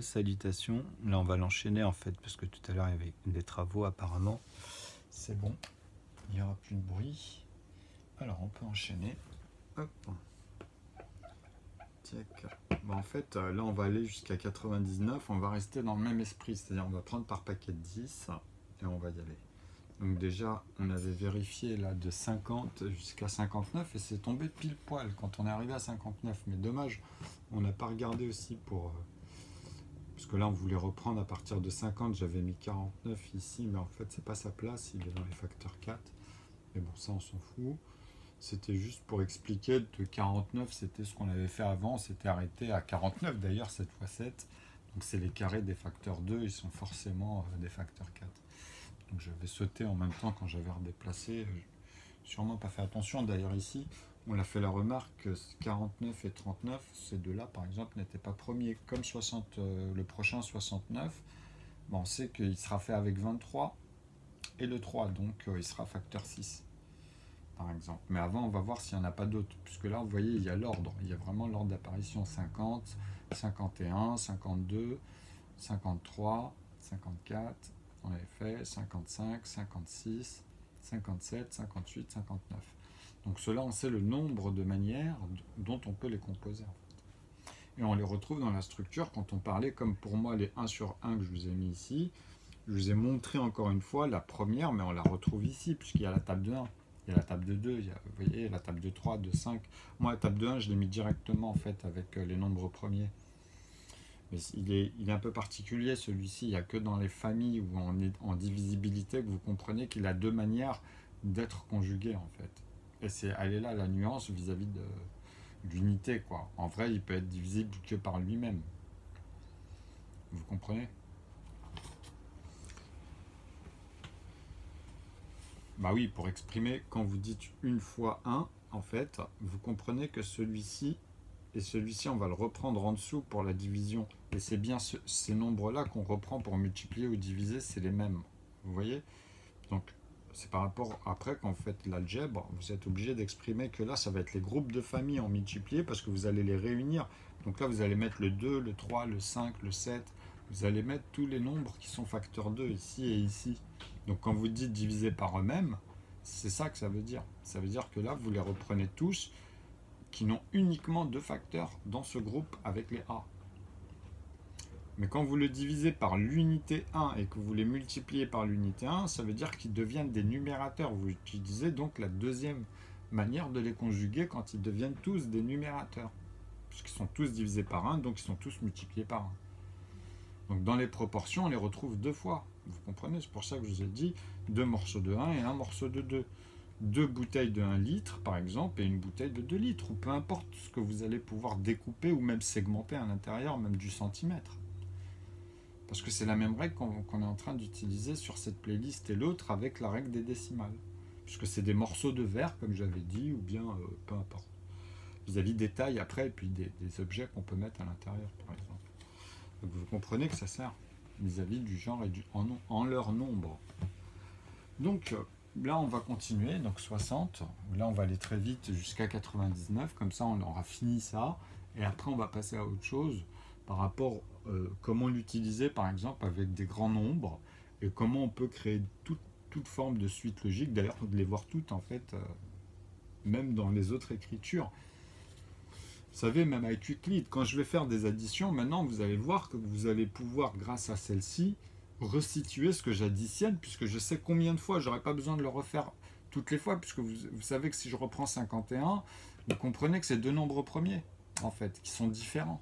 Salutations. Là, on va l'enchaîner en fait, parce que tout à l'heure il y avait des travaux apparemment. C'est bon, il n'y aura plus de bruit. Alors, on peut enchaîner. Hop. Tac. Bon, en fait, là, on va aller jusqu'à 99. On va rester dans le même esprit, c'est-à-dire on va prendre par paquet de 10 et on va y aller. Donc déjà, on avait vérifié là de 50 jusqu'à 59 et c'est tombé pile poil quand on est arrivé à 59. Mais dommage, on n'a pas regardé aussi pour... parce que là, on voulait reprendre à partir de 50. J'avais mis 49 ici, mais en fait, c'est pas sa place. Il est dans les facteurs 4. Mais bon, ça, on s'en fout. C'était juste pour expliquer que 49, c'était ce qu'on avait fait avant. On s'était arrêté à 49 d'ailleurs, cette fois 7. Donc c'est les carrés des facteurs 2, ils sont forcément des facteurs 4. Donc j'avais sauté en même temps quand j'avais redéplacé. Sûrement pas fait attention. D'ailleurs ici, on a fait la remarque que 49 et 39, ces deux-là par exemple, n'étaient pas premiers. Comme 60, le prochain 69, bon, on sait qu'il sera fait avec 23 et le 3, donc il sera facteur 6 par exemple. Mais avant, on va voir s'il n'y en a pas d'autres, puisque là, vous voyez, il y a l'ordre. Il y a vraiment l'ordre d'apparition 50, 51, 52, 53, 54, on avait fait 55, 56, 57, 58, 59. Donc cela, on sait le nombre de manières dont on peut les composer. Et on les retrouve dans la structure quand on parlait, comme pour moi, les 1 sur 1 que je vous ai mis ici. Je vous ai montré encore une fois la première, mais on la retrouve ici, puisqu'il y a la table de 1. Il y a la table de 2, il y a, vous voyez, la table de 3, de 5. Moi, la table de 1, je l'ai mis directement en fait avec les nombres premiers. Mais il est un peu particulier celui-ci. Il n'y a que dans les familles où on est en divisibilité que vous comprenez qu'il a deux manières d'être conjugué en fait. Et elle est là la nuance vis-à-vis de l'unité, quoi. En vrai, il peut être divisible que par lui-même. Vous comprenez ? Bah oui, pour exprimer, quand vous dites une fois 1, en fait, vous comprenez que celui-ci et celui-ci, on va le reprendre en dessous pour la division. Et c'est bien ces nombres-là qu'on reprend pour multiplier ou diviser, c'est les mêmes. Vous voyez ? Donc, c'est par rapport, après, quand vous faites l'algèbre, vous êtes obligé d'exprimer que là, ça va être les groupes de familles en multiplié parce que vous allez les réunir. Donc là, vous allez mettre le 2, le 3, le 5, le 7. Vous allez mettre tous les nombres qui sont facteurs 2 ici et ici. Donc quand vous dites diviser par eux-mêmes, c'est ça que ça veut dire. Ça veut dire que là, vous les reprenez tous qui n'ont uniquement deux facteurs dans ce groupe avec les A. Mais quand vous le divisez par l'unité 1 et que vous les multipliez par l'unité 1, ça veut dire qu'ils deviennent des numérateurs. Vous utilisez donc la deuxième manière de les conjuguer quand ils deviennent tous des numérateurs. Puisqu'ils sont tous divisés par 1, donc ils sont tous multipliés par 1. Donc dans les proportions, on les retrouve deux fois. Vous comprenez ? C'est pour ça que je vous ai dit deux morceaux de 1 et un morceau de 2. Deux bouteilles de 1 litre, par exemple, et une bouteille de 2 litres, ou peu importe ce que vous allez pouvoir découper ou même segmenter à l'intérieur, même du centimètre. Parce que c'est la même règle qu'on est en train d'utiliser sur cette playlist et l'autre avec la règle des décimales. Puisque c'est des morceaux de verre, comme j'avais dit, ou bien peu importe. Vis-à-vis des tailles après, et puis des objets qu'on peut mettre à l'intérieur, par exemple. Donc vous comprenez que ça sert vis-à-vis du genre et en leur nombre. Donc là, on va continuer, donc 60. Là, on va aller très vite jusqu'à 99, comme ça, on aura fini ça. Et après, on va passer à autre chose par rapport à comment l'utiliser, par exemple, avec des grands nombres et comment on peut créer toute forme de suite logique. D'ailleurs, de les voir toutes, en fait, même dans les autres écritures. Vous savez, même avec Euclide, quand je vais faire des additions, maintenant, vous allez voir que vous allez pouvoir, grâce à celle-ci, resituer ce que j'additionne, puisque je sais combien de fois, j'aurais pas besoin de le refaire toutes les fois, puisque vous savez que si je reprends 51, vous comprenez que c'est deux nombres premiers, en fait, qui sont différents.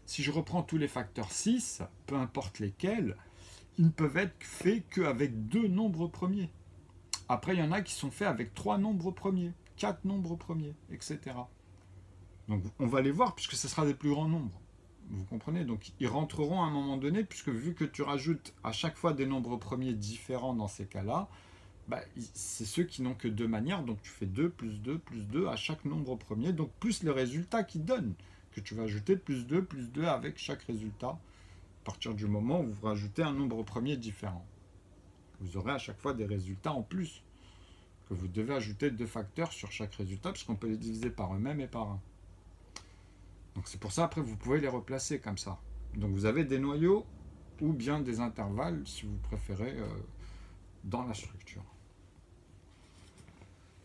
Si je reprends tous les facteurs 6, peu importe lesquels, ils ne peuvent être faits qu'avec deux nombres premiers. Après, il y en a qui sont faits avec 3 nombres premiers, 4 nombres premiers, etc. Donc on va les voir, puisque ce sera des plus grands nombres. Vous comprenez ? Donc ils rentreront à un moment donné, puisque vu que tu rajoutes à chaque fois des nombres premiers différents dans ces cas-là, bah, c'est ceux qui n'ont que deux manières, donc tu fais 2 plus 2 plus 2 à chaque nombre premier, donc plus le résultat qui donne, que tu vas ajouter plus 2 avec chaque résultat, à partir du moment où vous rajoutez un nombre premier différent. Vous aurez à chaque fois des résultats en plus, que vous devez ajouter 2 facteurs sur chaque résultat, puisqu'on peut les diviser par eux-mêmes et par 1. Donc c'est pour ça, après, vous pouvez les replacer comme ça. Donc vous avez des noyaux ou bien des intervalles, si vous préférez, dans la structure.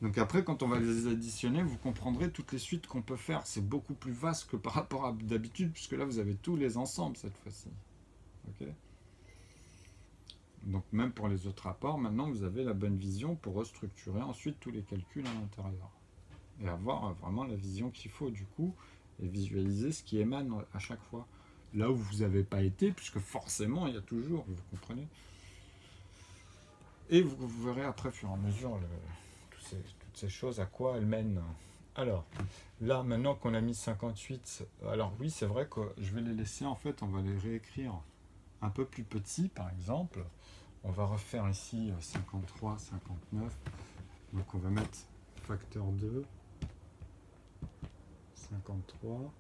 Donc après, quand on va les additionner, vous comprendrez toutes les suites qu'on peut faire. C'est beaucoup plus vaste que par rapport à d'habitude, puisque là, vous avez tous les ensembles cette fois-ci. Okay. Donc même pour les autres rapports, maintenant, vous avez la bonne vision pour restructurer ensuite tous les calculs à l'intérieur. Et avoir vraiment la vision qu'il faut, du coup, et visualiser ce qui émane à chaque fois. Là où vous n'avez pas été, puisque forcément, il y a toujours, vous comprenez. Et vous verrez après, au fur et à mesure, toutes ces choses, à quoi elles mènent. Alors, là, maintenant qu'on a mis 58, alors oui, c'est vrai que je vais les laisser, en fait, on va les réécrire un peu plus petits, par exemple. On va refaire ici 53, 59. Donc, on va mettre facteur 2, 53,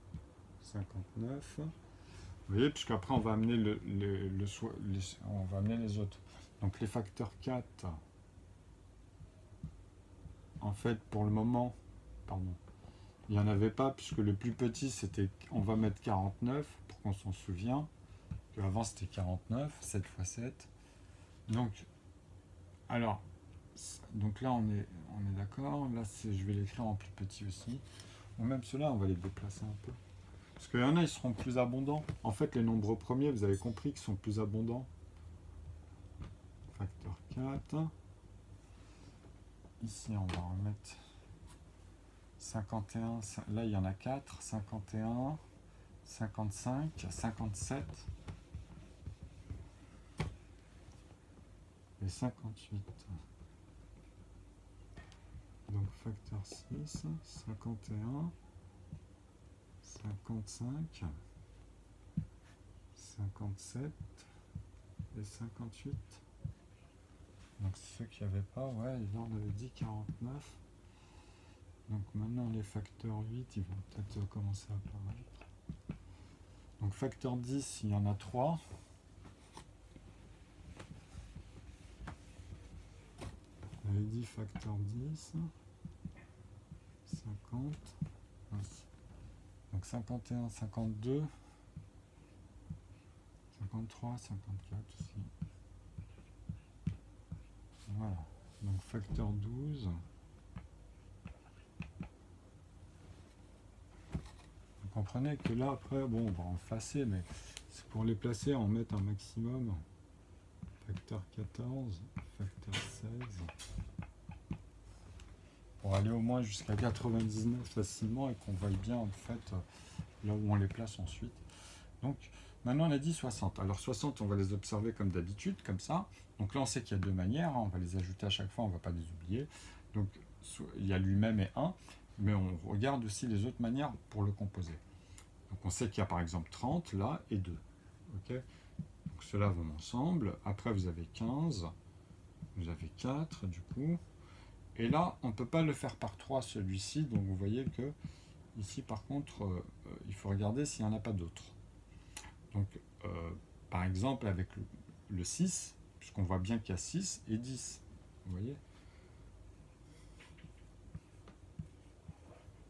59. Vous voyez, puisqu'après, on va amener on va amener les autres. Donc, les facteurs 4, en fait, pour le moment, pardon, il n'y en avait pas, puisque le plus petit, c'était, on va mettre 49, pour qu'on s'en souvienne. Avant, c'était 49, 7 x 7. Donc, alors, donc là, on est d'accord. Là, je vais l'écrire en plus petit aussi. Ou même ceux-là, on va les déplacer un peu. Parce qu'il y en a, ils seront plus abondants. En fait, les nombres premiers, vous avez compris qu'ils sont plus abondants. Facteur 4. Ici, on va remettre 51. Là, il y en a 4. 51, 55, 57 et 58. Donc, facteur 6, 51, 55, 57 et 58. Donc ceux qui n'avaient pas, ouais, là on avait dit 49. Donc maintenant les facteurs 8, ils vont peut-être commencer à apparaître. Donc facteur 10, il y en a 3. On avait dit facteur 10, 50, donc 51, 52, 53, 54 aussi. Voilà, donc facteur 12. Vous comprenez que là, après, bon, on va effacer, mais c'est pour les placer, on met un maximum. Facteur 14, facteur 16. Pour aller au moins jusqu'à 99 facilement et qu'on voie bien, en fait, là où on les place ensuite. Donc, maintenant, on a dit 60. Alors, 60, on va les observer comme d'habitude, comme ça. Donc là, on sait qu'il y a deux manières. On va les ajouter à chaque fois, on ne va pas les oublier. Donc, il y a lui-même et 1. Mais on regarde aussi les autres manières pour le composer. Donc, on sait qu'il y a par exemple 30, là, et 2. Okay, donc, ceux-là vont ensemble. Après, vous avez 15. Vous avez 4, du coup. Et là, on ne peut pas le faire par 3, celui-ci. Donc, vous voyez que ici, par contre, il faut regarder s'il n'y en a pas d'autres. Donc, par exemple, avec le 6, puisqu'on voit bien qu'il y a 6 et 10. Vous voyez ?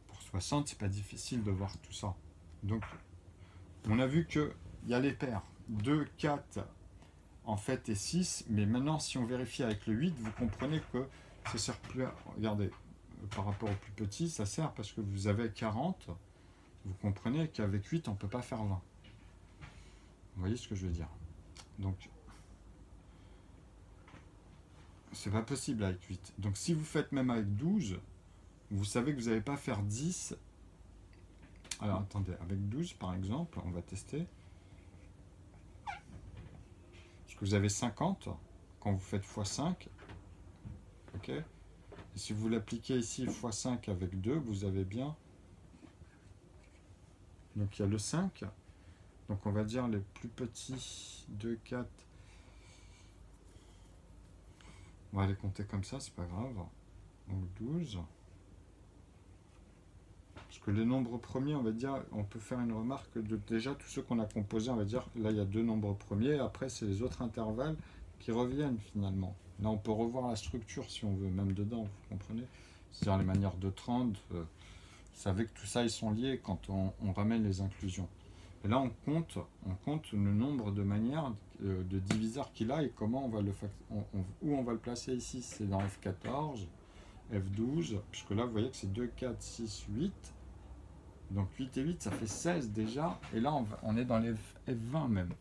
Pour 60, c'est pas difficile de voir tout ça. Donc, on a vu qu'il y a les paires. 2, 4, en fait, et 6. Mais maintenant, si on vérifie avec le 8, vous comprenez que ça ne sert plus à... Regardez, par rapport au plus petit, ça sert parce que vous avez 40. Vous comprenez qu'avec 8, on ne peut pas faire 20. Vous voyez ce que je veux dire? Donc, c'est pas possible avec 8. Donc, si vous faites même avec 12, vous savez que vous n'allez pas faire 10. Alors, attendez, avec 12, par exemple, on va tester. Parce que vous avez 50 quand vous faites x5. Ok? Et si vous l'appliquez ici x5 avec 2, vous avez bien... Donc, il y a le 5. Donc, on va dire les plus petits, 2, 4. On va les compter comme ça, c'est pas grave. Donc, 12. Parce que les nombres premiers, on va dire, on peut faire une remarque de déjà tous ceux qu'on a composés, on va dire, là il y a deux nombres premiers, après c'est les autres intervalles qui reviennent finalement. Là on peut revoir la structure si on veut, même dedans, vous comprenez? C'est-à-dire les manières de 30, vous savez que tout ça ils sont liés quand on ramène les inclusions. Et là, on compte le nombre de manières de diviseurs qu'il a et comment on va où on va le placer ici. C'est dans F14, F12, puisque là, vous voyez que c'est 2, 4, 6, 8. Donc 8 et 8, ça fait 16 déjà. Et là, on est dans les F20 même.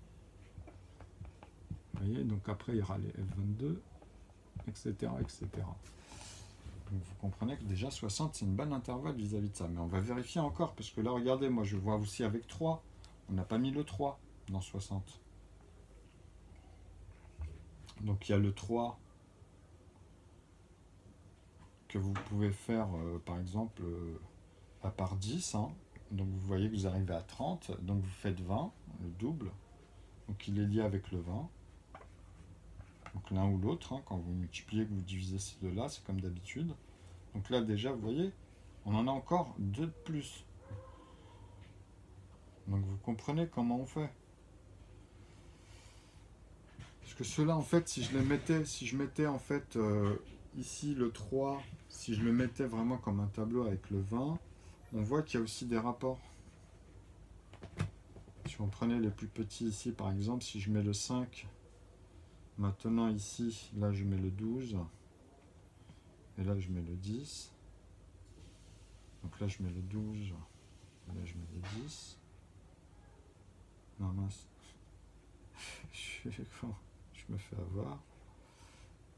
Vous voyez, donc après, il y aura les F22, etc., etc. Donc vous comprenez que déjà 60, c'est une bonne intervalle vis-à-vis de ça. Mais on va vérifier encore, parce que là, regardez, moi, je vois aussi avec 3. On n'a pas mis le 3 dans 60. Donc il y a le 3 que vous pouvez faire, par exemple, à part 10. Hein. Donc vous voyez que vous arrivez à 30. Donc vous faites 20, le double. Donc il est lié avec le 20. Donc l'un ou l'autre, hein, quand vous multipliez, que vous divisez ces deux-là, c'est comme d'habitude. Donc là déjà, vous voyez, on en a encore 2 de plus. Donc vous comprenez comment on fait. Parce que ceux-là, en fait, si je mettais en fait ici le 3, si je le mettais vraiment comme un tableau avec le 20, on voit qu'il y a aussi des rapports. Si on prenait les plus petits ici, par exemple, si je mets le 5, maintenant ici, là je mets le 12, et là je mets le 10. Donc là je mets le 12, et là je mets le 10. Non mince, je me fais avoir.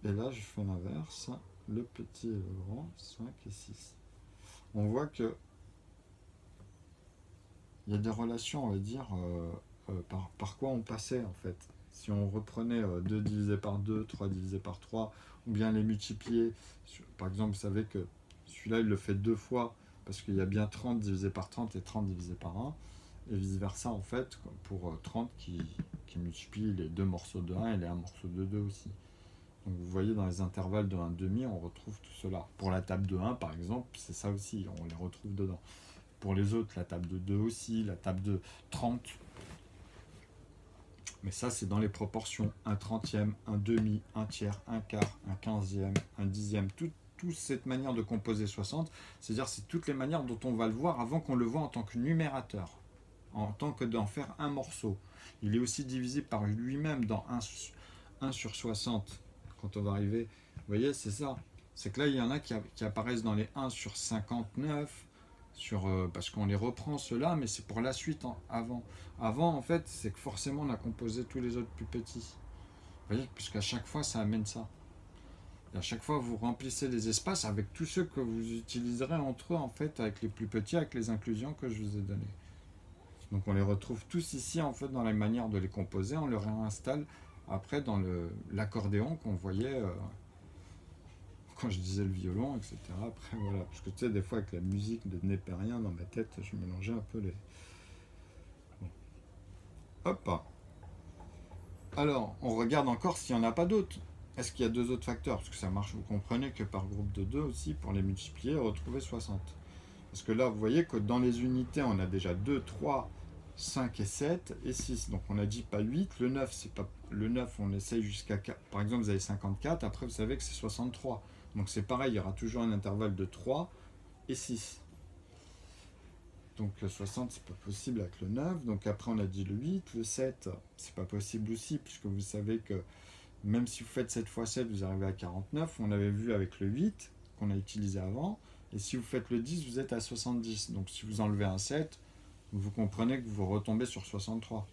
Et là je fais l'inverse, le petit et le grand, 5 et 6. On voit que il y a des relations, on va dire, par quoi on passait en fait. Si on reprenait 2 divisé par 2, 3 divisé par 3, ou bien les multiplier, par exemple, vous savez que celui-là, il le fait 2 fois, parce qu'il y a bien 30 divisé par 30 et 30 divisé par 1, et vice-versa, en fait, pour 30 qui multiplie les 2 morceaux de 1 et les 1 morceau de 2 aussi. Donc vous voyez, dans les intervalles de 1,5, on retrouve tout cela. Pour la table de 1, par exemple, c'est ça aussi, on les retrouve dedans. Pour les autres, la table de 2 aussi, la table de 30. Mais ça, c'est dans les proportions. Un trentième, un demi, un tiers, un quart, un quinzième, un dixième. Toute cette manière de composer 60, c'est-à-dire c'est toutes les manières dont on va le voir avant qu'on le voit en tant que numérateur, en tant que d'en faire un morceau. Il est aussi divisé par lui-même dans 1 sur 60. Quand on va arriver, vous voyez, c'est ça. C'est que là, il y en a qui apparaissent dans les 1 sur 59, parce qu'on les reprend ceux-là, mais c'est pour la suite avant. Avant, en fait, c'est que forcément on a composé tous les autres plus petits. Vous voyez, puisqu'à chaque fois, ça amène ça. Et à chaque fois, vous remplissez les espaces avec tous ceux que vous utiliserez entre eux, en fait, avec les plus petits, avec les inclusions que je vous ai données. Donc on les retrouve tous ici, en fait, dans la manière de les composer. On les réinstalle après dans l'accordéon qu'on voyait quand je disais le violon, etc. Après, voilà. Parce que tu sais, des fois, avec la musique de Népérien dans ma tête, je mélangeais un peu les... Bon. Hop. Alors, on regarde encore s'il n'y en a pas d'autres. Est-ce qu'il y a 2 autres facteurs? Parce que ça marche, vous comprenez que par groupe de 2 aussi, pour les multiplier, retrouver 60. Parce que là, vous voyez que dans les unités, on a déjà 2, 3, 5 et 7 et 6. Donc on a dit pas 8. Le 9, c'est pas... Le 9, on essaye jusqu'à 4. Par exemple, vous avez 54. Après, vous savez que c'est 63. Donc c'est pareil, il y aura toujours un intervalle de 3 et 6. Donc le 60, c'est pas possible avec le 9. Donc après, on a dit le 8. Le 7, c'est pas possible aussi, puisque vous savez que même si vous faites 7 fois 7, vous arrivez à 49. On avait vu avec le 8, qu'on a utilisé avant. Et si vous faites le 10, vous êtes à 70. Donc si vous enlevez un 7, vous comprenez que vous retombez sur 63.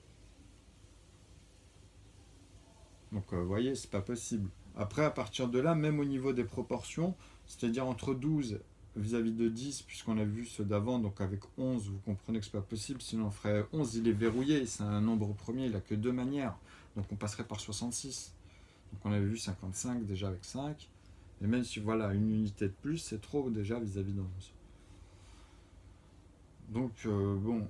Donc vous voyez, c'est pas possible. Après, à partir de là, même au niveau des proportions, c'est-à-dire entre 12 vis-à-vis de 10, puisqu'on a vu ceux d'avant, donc avec 11, vous comprenez que c'est pas possible, sinon on ferait 11, il est verrouillé, c'est un nombre premier, il n'a que 2 manières, donc on passerait par 66. Donc on avait vu 55 déjà avec 5, et même si voilà, une unité de plus, c'est trop déjà vis-à-vis de 11. Donc bon,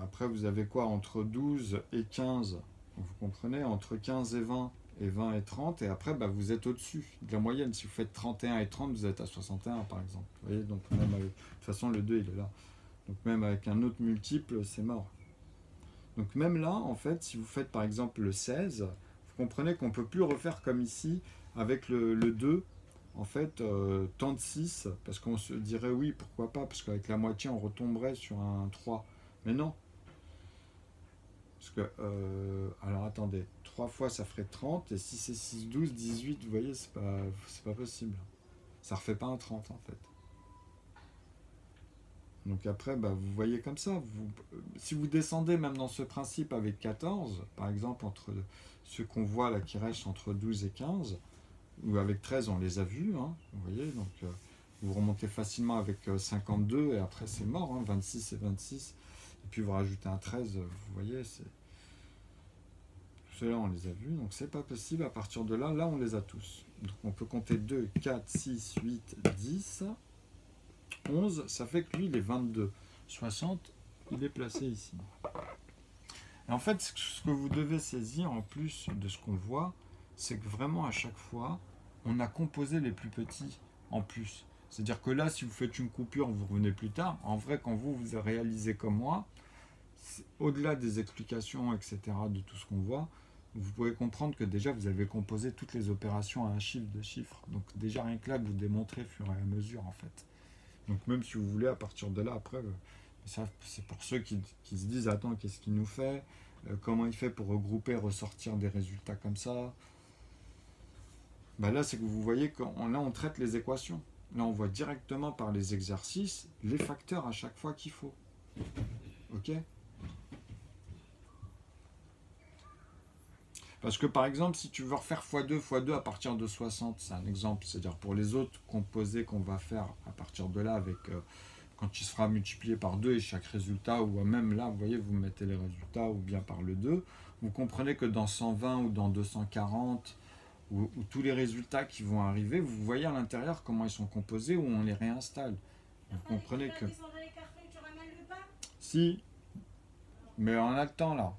après vous avez quoi entre 12 et 15, vous comprenez, entre 15 et 20, et 20 et 30, et après bah, vous êtes au-dessus de la moyenne. Si vous faites 31 et 30, vous êtes à 61 par exemple. Vous voyez, donc même avec... de toute façon le 2 il est là. Donc même avec un autre multiple, c'est mort. Donc même là, en fait, si vous faites par exemple le 16, vous comprenez qu'on ne peut plus refaire comme ici avec le 2, en fait, tant de 6, parce qu'on se dirait oui, pourquoi pas, parce qu'avec la moitié, on retomberait sur un 3. Mais non, que... alors attendez, 3 fois ça ferait 30, et si c'est 6, 12, 18, vous voyez, c'est pas possible. Ça refait pas un 30 en fait. Donc après, bah, vous voyez comme ça. Si vous descendez même dans ce principe avec 14, par exemple, entre ceux qu'on voit là qui restent entre 12 et 15, ou avec 13, on les a vus, hein, vous voyez, donc vous remontez facilement avec 52, et après c'est mort, hein, 26 et 26, et puis vous rajoutez un 13, vous voyez, ceux-là on les a vus, donc c'est pas possible. À partir de là, on les a tous. Donc on peut compter 2, 4, 6, 8, 10, 11, ça fait que lui il est 22. 60, il est placé ici. Et en fait, ce que vous devez saisir en plus de ce qu'on voit, c'est que vraiment à chaque fois, on a composé les plus petits en plus. C'est-à-dire que là, si vous faites une coupure, vous revenez plus tard. En vrai, quand vous réalisez comme moi, au-delà des explications, etc., de tout ce qu'on voit, vous pouvez comprendre que déjà, vous avez composé toutes les opérations à un chiffre de chiffres. Donc déjà, rien que là, vous démontrez au fur et à mesure, en fait. Donc même si vous voulez, à partir de là, après, ça, c'est pour ceux qui se disent, attends, qu'est-ce qu'il nous fait, comment il fait pour regrouper, ressortir des résultats comme ça. Ben là, c'est que vous voyez que là, on traite les équations. Là, on voit directement par les exercices les facteurs à chaque fois qu'il faut. Ok? Parce que par exemple, si tu veux refaire x2 à partir de 60, c'est un exemple, c'est-à-dire pour les autres composés qu'on va faire à partir de là, avec quand il sera multiplié par 2 et chaque résultat, ou même là, vous voyez, vous mettez les résultats, ou bien par le 2, vous comprenez que dans 120 ou dans 240, ou tous les résultats qui vont arriver, vous voyez à l'intérieur comment ils sont composés, ou on les réinstalle. Vous comprenez que... Si, mais on a le temps là.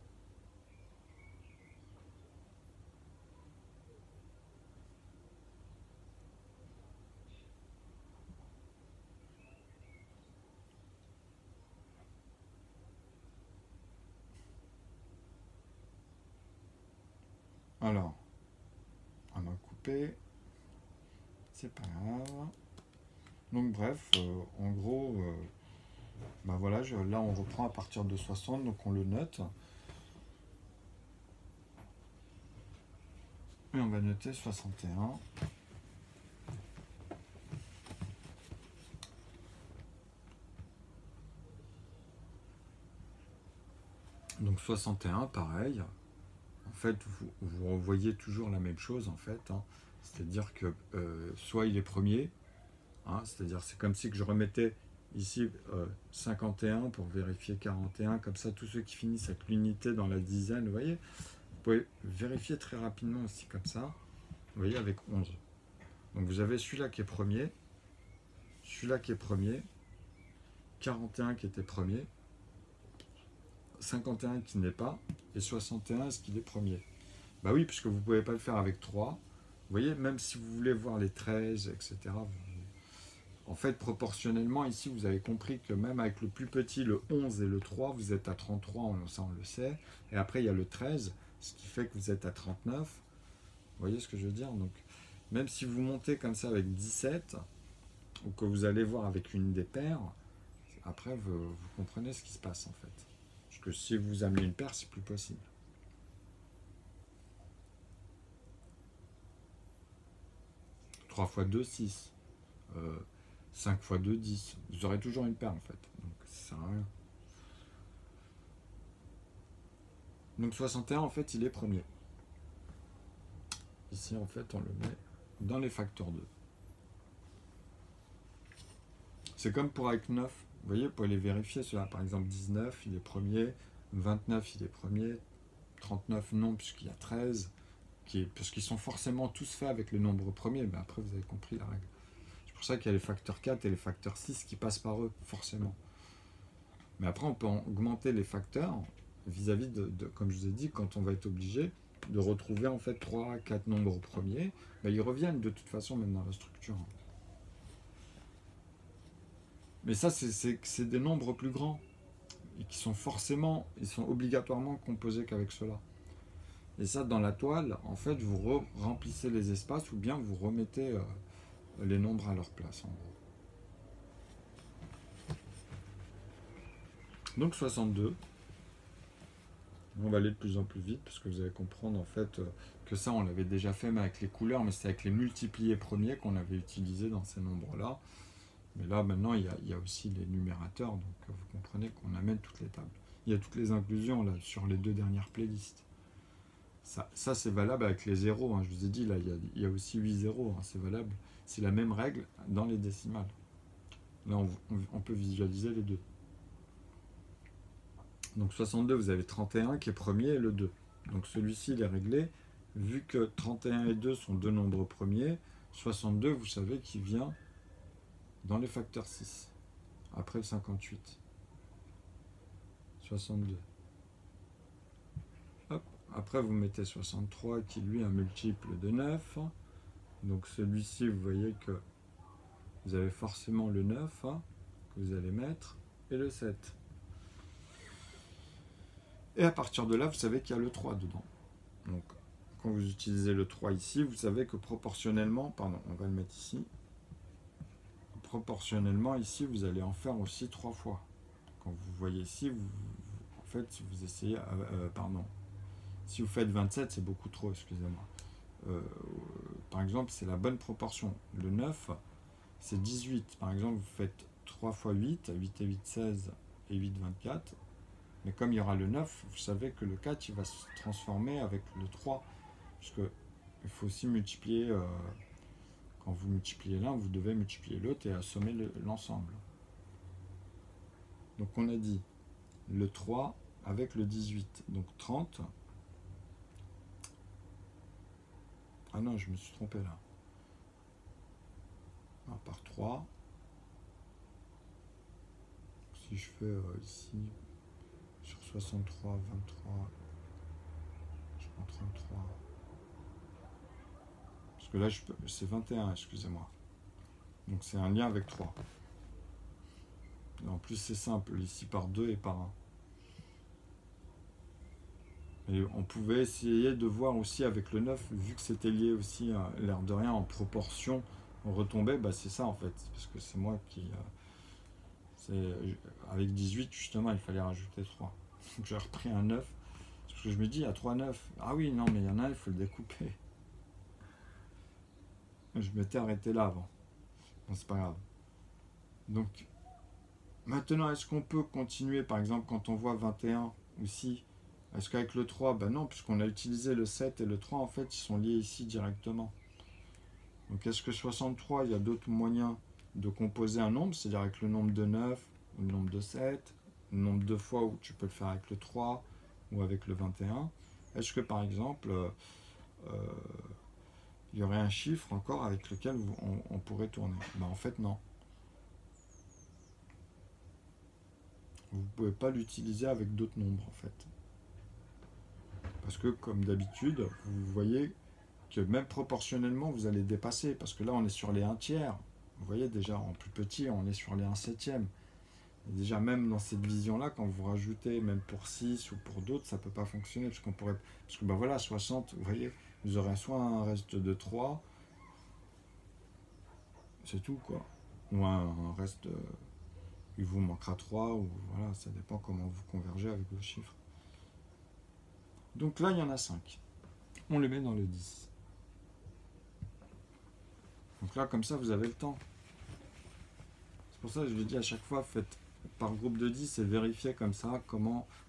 Alors, on va couper. C'est pas grave. Donc bref, en gros, ben voilà, là on reprend à partir de 60, donc on le note. Et on va noter 61. Donc 61, pareil. En fait, vous revoyez toujours la même chose, en fait. Hein. C'est-à-dire que soit il est premier, hein, c'est-à-dire c'est comme si que je remettais ici 51 pour vérifier 41, comme ça tous ceux qui finissent avec l'unité dans la dizaine, vous voyez, vous pouvez vérifier très rapidement aussi comme ça, vous voyez, avec 11. Donc vous avez celui-là qui est premier, celui-là qui est premier, 41 qui était premier, 51 qui n'est pas, et 61 est-ce qu'il est premier? Bah oui, puisque vous ne pouvez pas le faire avec 3. Vous voyez, même si vous voulez voir les 13, etc., en fait, proportionnellement, ici, vous avez compris que même avec le plus petit, le 11 et le 3, vous êtes à 33, ça on le sait. Et après, il y a le 13, ce qui fait que vous êtes à 39. Vous voyez ce que je veux dire? Donc, même si vous montez comme ça avec 17, ou que vous allez voir avec une des paires, après, vous comprenez ce qui se passe, en fait. Parce que si vous amenez une paire, c'est plus possible. « 3 fois 2, 6. 5 fois 2, 10. Vous aurez toujours une paire en fait. Donc ça sert à rien. Donc 61 en fait il est premier. Ici en fait on le met dans les facteurs 2. C'est comme pour avec 9. Vous voyez, vous pouvez les vérifier cela. Par exemple 19 il est premier. 29 il est premier. 39 non puisqu'il y a 13. Parce qu'ils sont forcément tous faits avec le nombre premier. Mais après vous avez compris la règle. C'est pour ça qu'il y a les facteurs 4 et les facteurs 6 qui passent par eux, forcément. Mais après, on peut augmenter les facteurs vis-à-vis de, comme je vous ai dit, quand on va être obligé de retrouver en fait 3, 4 nombres premiers, ben, ils reviennent de toute façon même dans la structure. Mais ça, c'est des nombres plus grands et qui sont forcément, ils sont obligatoirement composés qu'avec cela. Et ça, dans la toile, en fait, vous remplissez les espaces ou bien vous remettez les nombres à leur place, en gros. Donc 62. On va aller de plus en plus vite parce que vous allez comprendre en fait que ça on l'avait déjà fait mais avec les couleurs, mais c'est avec les multipliés premiers qu'on avait utilisé dans ces nombres-là. Mais là maintenant il y a aussi les numérateurs, donc vous comprenez qu'on amène toutes les tables. Il y a toutes les inclusions là sur les deux dernières playlists. Ça c'est valable avec les zéros, hein. Je vous ai dit là il y a aussi 8 zéros, hein. C'est valable. C'est la même règle dans les décimales. Là on peut visualiser les deux. Donc 62, vous avez 31 qui est premier et le 2. Donc celui-ci, il est réglé. Vu que 31 et 2 sont deux nombres premiers, 62, vous savez qu'il vient dans les facteurs 6, après le 58. 62. Hop. Après, vous mettez 63 qui, lui, est un multiple de 9. Donc celui-ci, vous voyez que vous avez forcément le 9 que vous allez mettre et le 7. Et à partir de là, vous savez qu'il y a le 3 dedans. Donc, quand vous utilisez le 3 ici, vous savez que proportionnellement, pardon, on va le mettre ici, proportionnellement ici, vous allez en faire aussi 3 fois. Quand vous voyez ici, en fait, si vous essayez, pardon, si vous faites 27, c'est beaucoup trop, excusez-moi. Par exemple, c'est la bonne proportion. Le 9, c'est 18. Par exemple, vous faites 3 fois 8, 8 et 8, 16 et 8, 24. Mais comme il y aura le 9, vous savez que le 4 il va se transformer avec le 3. Puisque il faut aussi multiplier, quand vous multipliez l'un, vous devez multiplier l'autre et assommer l'ensemble. Donc on a dit le 3 avec le 18. Donc 30. Ah non, je me suis trompé là. Par 3. Si je fais ici, sur 63, 23, je prends 33. Parce que là, c'est 21, excusez-moi. Donc c'est un lien avec 3. Et en plus, c'est simple, ici par 2 et par 1. Et on pouvait essayer de voir aussi avec le 9, vu que c'était lié aussi à l'air de rien en proportion, on retombait, bah c'est ça en fait. Parce que c'est moi qui... avec 18, justement, il fallait rajouter 3. Donc j'ai repris un 9. Parce que je me dis, il y a 3 9. Ah oui, non, mais il y en a un, il faut le découper. Je m'étais arrêté là avant. Bon, c'est pas grave. Donc, maintenant, est-ce qu'on peut continuer, par exemple, quand on voit 21 aussi? Est-ce qu'avec le 3, ben non, puisqu'on a utilisé le 7 et le 3, en fait, ils sont liés ici directement. Donc, est-ce que 63, il y a d'autres moyens de composer un nombre, c'est-à-dire avec le nombre de 9, ou le nombre de 7, le nombre de fois où tu peux le faire avec le 3 ou avec le 21? Est-ce que, par exemple, il y aurait un chiffre encore avec lequel on pourrait tourner? Ben, en fait, non. Vous ne pouvez pas l'utiliser avec d'autres nombres, en fait. Parce que, comme d'habitude, vous voyez que même proportionnellement, vous allez dépasser. Parce que là, on est sur les 1 tiers. Vous voyez, déjà, en plus petit, on est sur les 1 septième. Et déjà, même dans cette vision-là, quand vous rajoutez, même pour 6 ou pour d'autres, ça ne peut pas fonctionner. Parce que, ben voilà, 60, vous voyez, vous aurez soit un reste de 3, c'est tout, quoi. Ou un reste, il vous manquera 3, ou voilà, ça dépend comment vous convergez avec vos chiffres. Donc là, il y en a 5. On les met dans le 10. Donc là, comme ça, vous avez le temps. C'est pour ça que je vous dis à chaque fois, faites par groupe de 10 et vérifiez comme ça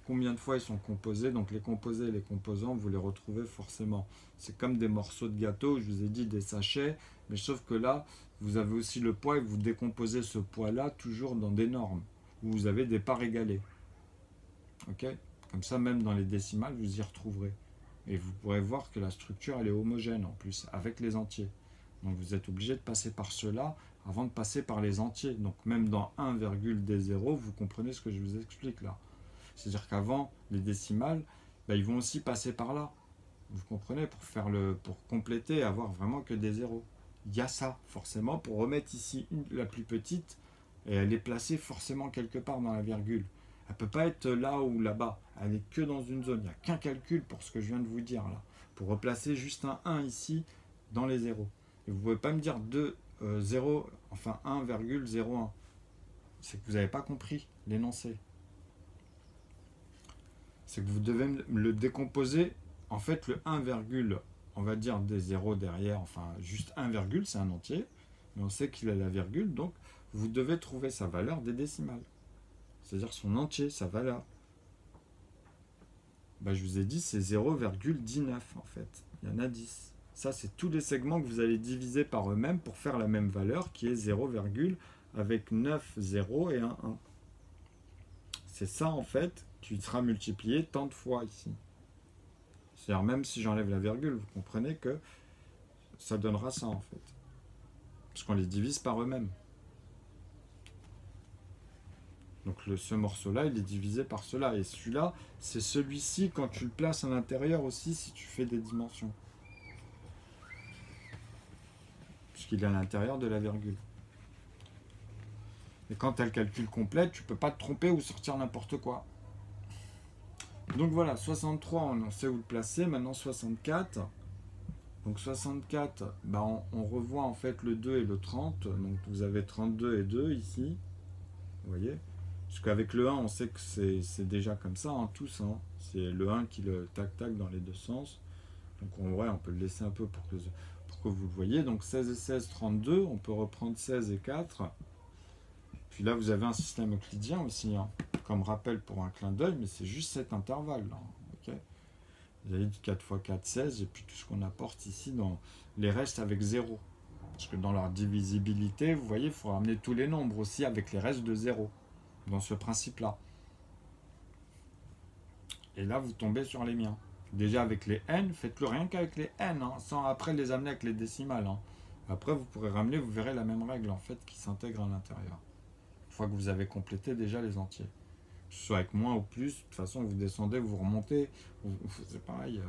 combien de fois ils sont composés. Donc les composés et les composants, vous les retrouvez forcément. C'est comme des morceaux de gâteau, je vous ai dit des sachets, mais sauf que là, vous avez aussi le poids et vous décomposez ce poids-là toujours dans des normes, où vous avez des parts égalées. Ok? Comme ça, même dans les décimales, vous y retrouverez. Et vous pourrez voir que la structure, elle est homogène en plus, avec les entiers. Donc vous êtes obligé de passer par cela avant de passer par les entiers. Donc même dans 1,D0, vous comprenez ce que je vous explique là. C'est-à-dire qu'avant, les décimales, bah, ils vont aussi passer par là. Vous comprenez, pour compléter et avoir vraiment que des zéros. Il y a ça, forcément, pour remettre ici la plus petite, et elle est placée forcément quelque part dans la virgule. Elle ne peut pas être là ou là-bas. Elle n'est que dans une zone. Il n'y a qu'un calcul pour ce que je viens de vous dire là. Pour replacer juste un 1 ici dans les zéros. Et vous ne pouvez pas me dire 0, enfin 1,01. C'est que vous n'avez pas compris l'énoncé. c'est que vous devez me le décomposer. En fait, le 1, on va dire des zéros derrière, enfin juste 1, c'est un entier, mais on sait qu'il a la virgule, donc vous devez trouver sa valeur des décimales. C'est-à-dire son entier, sa valeur. Bah, je vous ai dit, c'est 0,19 en fait. Il y en a 10. Ça, c'est tous les segments que vous allez diviser par eux-mêmes pour faire la même valeur qui est 0, avec 9 0 et un 1. C'est ça en fait qui sera multiplié tant de fois ici. C'est-à-dire même si j'enlève la virgule, vous comprenez que ça donnera ça en fait. Parce qu'on les divise par eux-mêmes. Donc ce morceau-là, il est divisé par cela. Et celui-là, c'est celui-ci quand tu le places à l'intérieur aussi si tu fais des dimensions. Puisqu'il est à l'intérieur de la virgule. Et quand tu as le calcul complet, tu ne peux pas te tromper ou sortir n'importe quoi. Donc voilà, 63, on sait où le placer. Maintenant 64. Donc 64, bah on revoit en fait le 2 et le 30. Donc vous avez 32 et 2 ici. Vous voyez ? Parce qu'avec le 1, on sait que c'est déjà comme ça, hein, tous. Hein. C'est le 1 qui le tac-tac dans les deux sens. Donc en vrai, on peut le laisser un peu pour que vous le voyez. Donc 16 et 16, 32. On peut reprendre 16 et 4. Puis là, vous avez un système euclidien aussi, hein, comme rappel pour un clin d'œil, mais c'est juste cet intervalle-là. Okay, vous avez dit 4 x 4, 16, et puis tout ce qu'on apporte ici dans les restes avec 0. Parce que dans leur divisibilité, vous voyez, il faut ramener tous les nombres aussi avec les restes de 0, dans ce principe-là. Et là, vous tombez sur les miens. Déjà avec les n, faites-le rien qu'avec les n, hein, sans après les amener avec les décimales. Hein. Après, vous pourrez ramener, vous verrez la même règle en fait qui s'intègre à l'intérieur. Une fois que vous avez complété déjà les entiers. Soit avec moins ou plus, de toute façon, vous descendez, vous remontez. C'est pareil,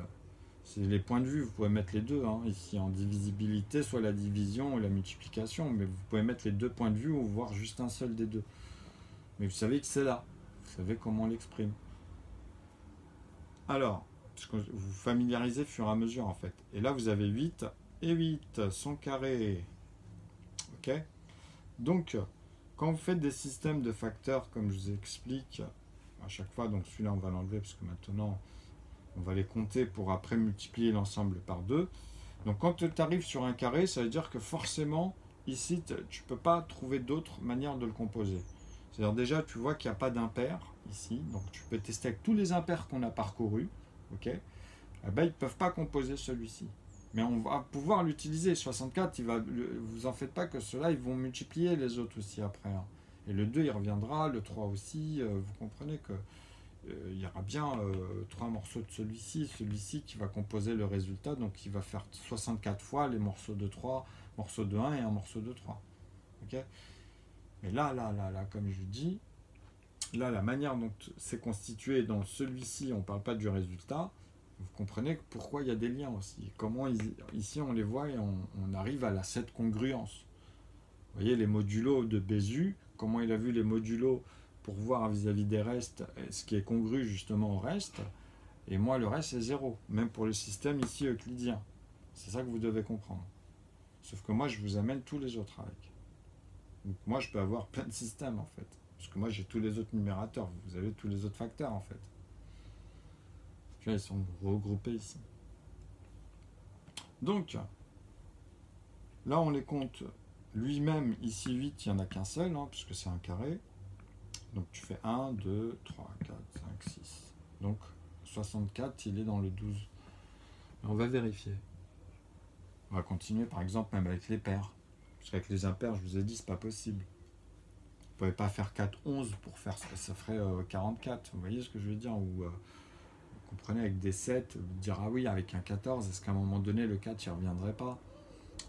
c'est les points de vue, vous pouvez mettre les deux. Hein, ici, en divisibilité, soit la division ou la multiplication, mais vous pouvez mettre les deux points de vue ou voir juste un seul des deux. Mais vous savez que c'est là. Vous savez comment on l'exprime. Alors, parce que vous vous familiarisez au fur et à mesure, en fait. Et là, vous avez 8 et 8, son carré. Ok ? Donc, quand vous faites des systèmes de facteurs, comme je vous explique à chaque fois, donc celui-là, on va l'enlever, parce que maintenant, on va les compter pour après multiplier l'ensemble par 2. Donc, quand tu arrives sur un carré, ça veut dire que forcément, ici, tu ne peux pas trouver d'autres manières de le composer. C'est-à-dire déjà, tu vois qu'il n'y a pas d'impair ici, donc tu peux tester avec tous les impairs qu'on a parcourus, ok ? Eh ben, ils ne peuvent pas composer celui-ci. Mais on va pouvoir l'utiliser. 64, vous en faites pas que ceux-là, ils vont multiplier les autres aussi après. Hein. Et le 2, il reviendra, le 3 aussi. Vous comprenez que il y aura bien 3 morceaux de celui-ci qui va composer le résultat. Donc, il va faire 64 fois les morceaux de 3, morceaux de 1 et un morceau de 3. Ok ? Mais là, comme je vous dis, là, la manière dont c'est constitué dans celui-ci, on ne parle pas du résultat. Vous comprenez pourquoi il y a des liens aussi. Comment ici on les voit et on arrive à cette congruence. Vous voyez les modulos de Bézu, comment il a vu les modulos pour voir vis-à-vis des restes ce qui est congru justement au reste. Et moi le reste c'est 0, même pour le système ici euclidien. C'est ça que vous devez comprendre. Sauf que moi je vous amène tous les autres avec. Donc moi je peux avoir plein de systèmes en fait. Parce que moi j'ai tous les autres numérateurs, vous avez tous les autres facteurs en fait. Ils sont regroupés ici. Donc, là on les compte lui-même, ici 8, il n'y en a qu'un seul, hein, puisque c'est un carré. Donc tu fais 1, 2, 3, 4, 5, 6. Donc 64, il est dans le 12. On va vérifier. On va continuer par exemple même avec les pairs. Parce qu'avec les impairs, je vous ai dit, c'est pas possible. Vous ne pouvez pas faire 4, 11 pour faire ça ferait 44. Vous voyez ce que je veux dire ? Ou vous comprenez, avec des 7, vous dire ah oui, avec un 14, est-ce qu'à un moment donné le 4 il ne reviendrait pas ?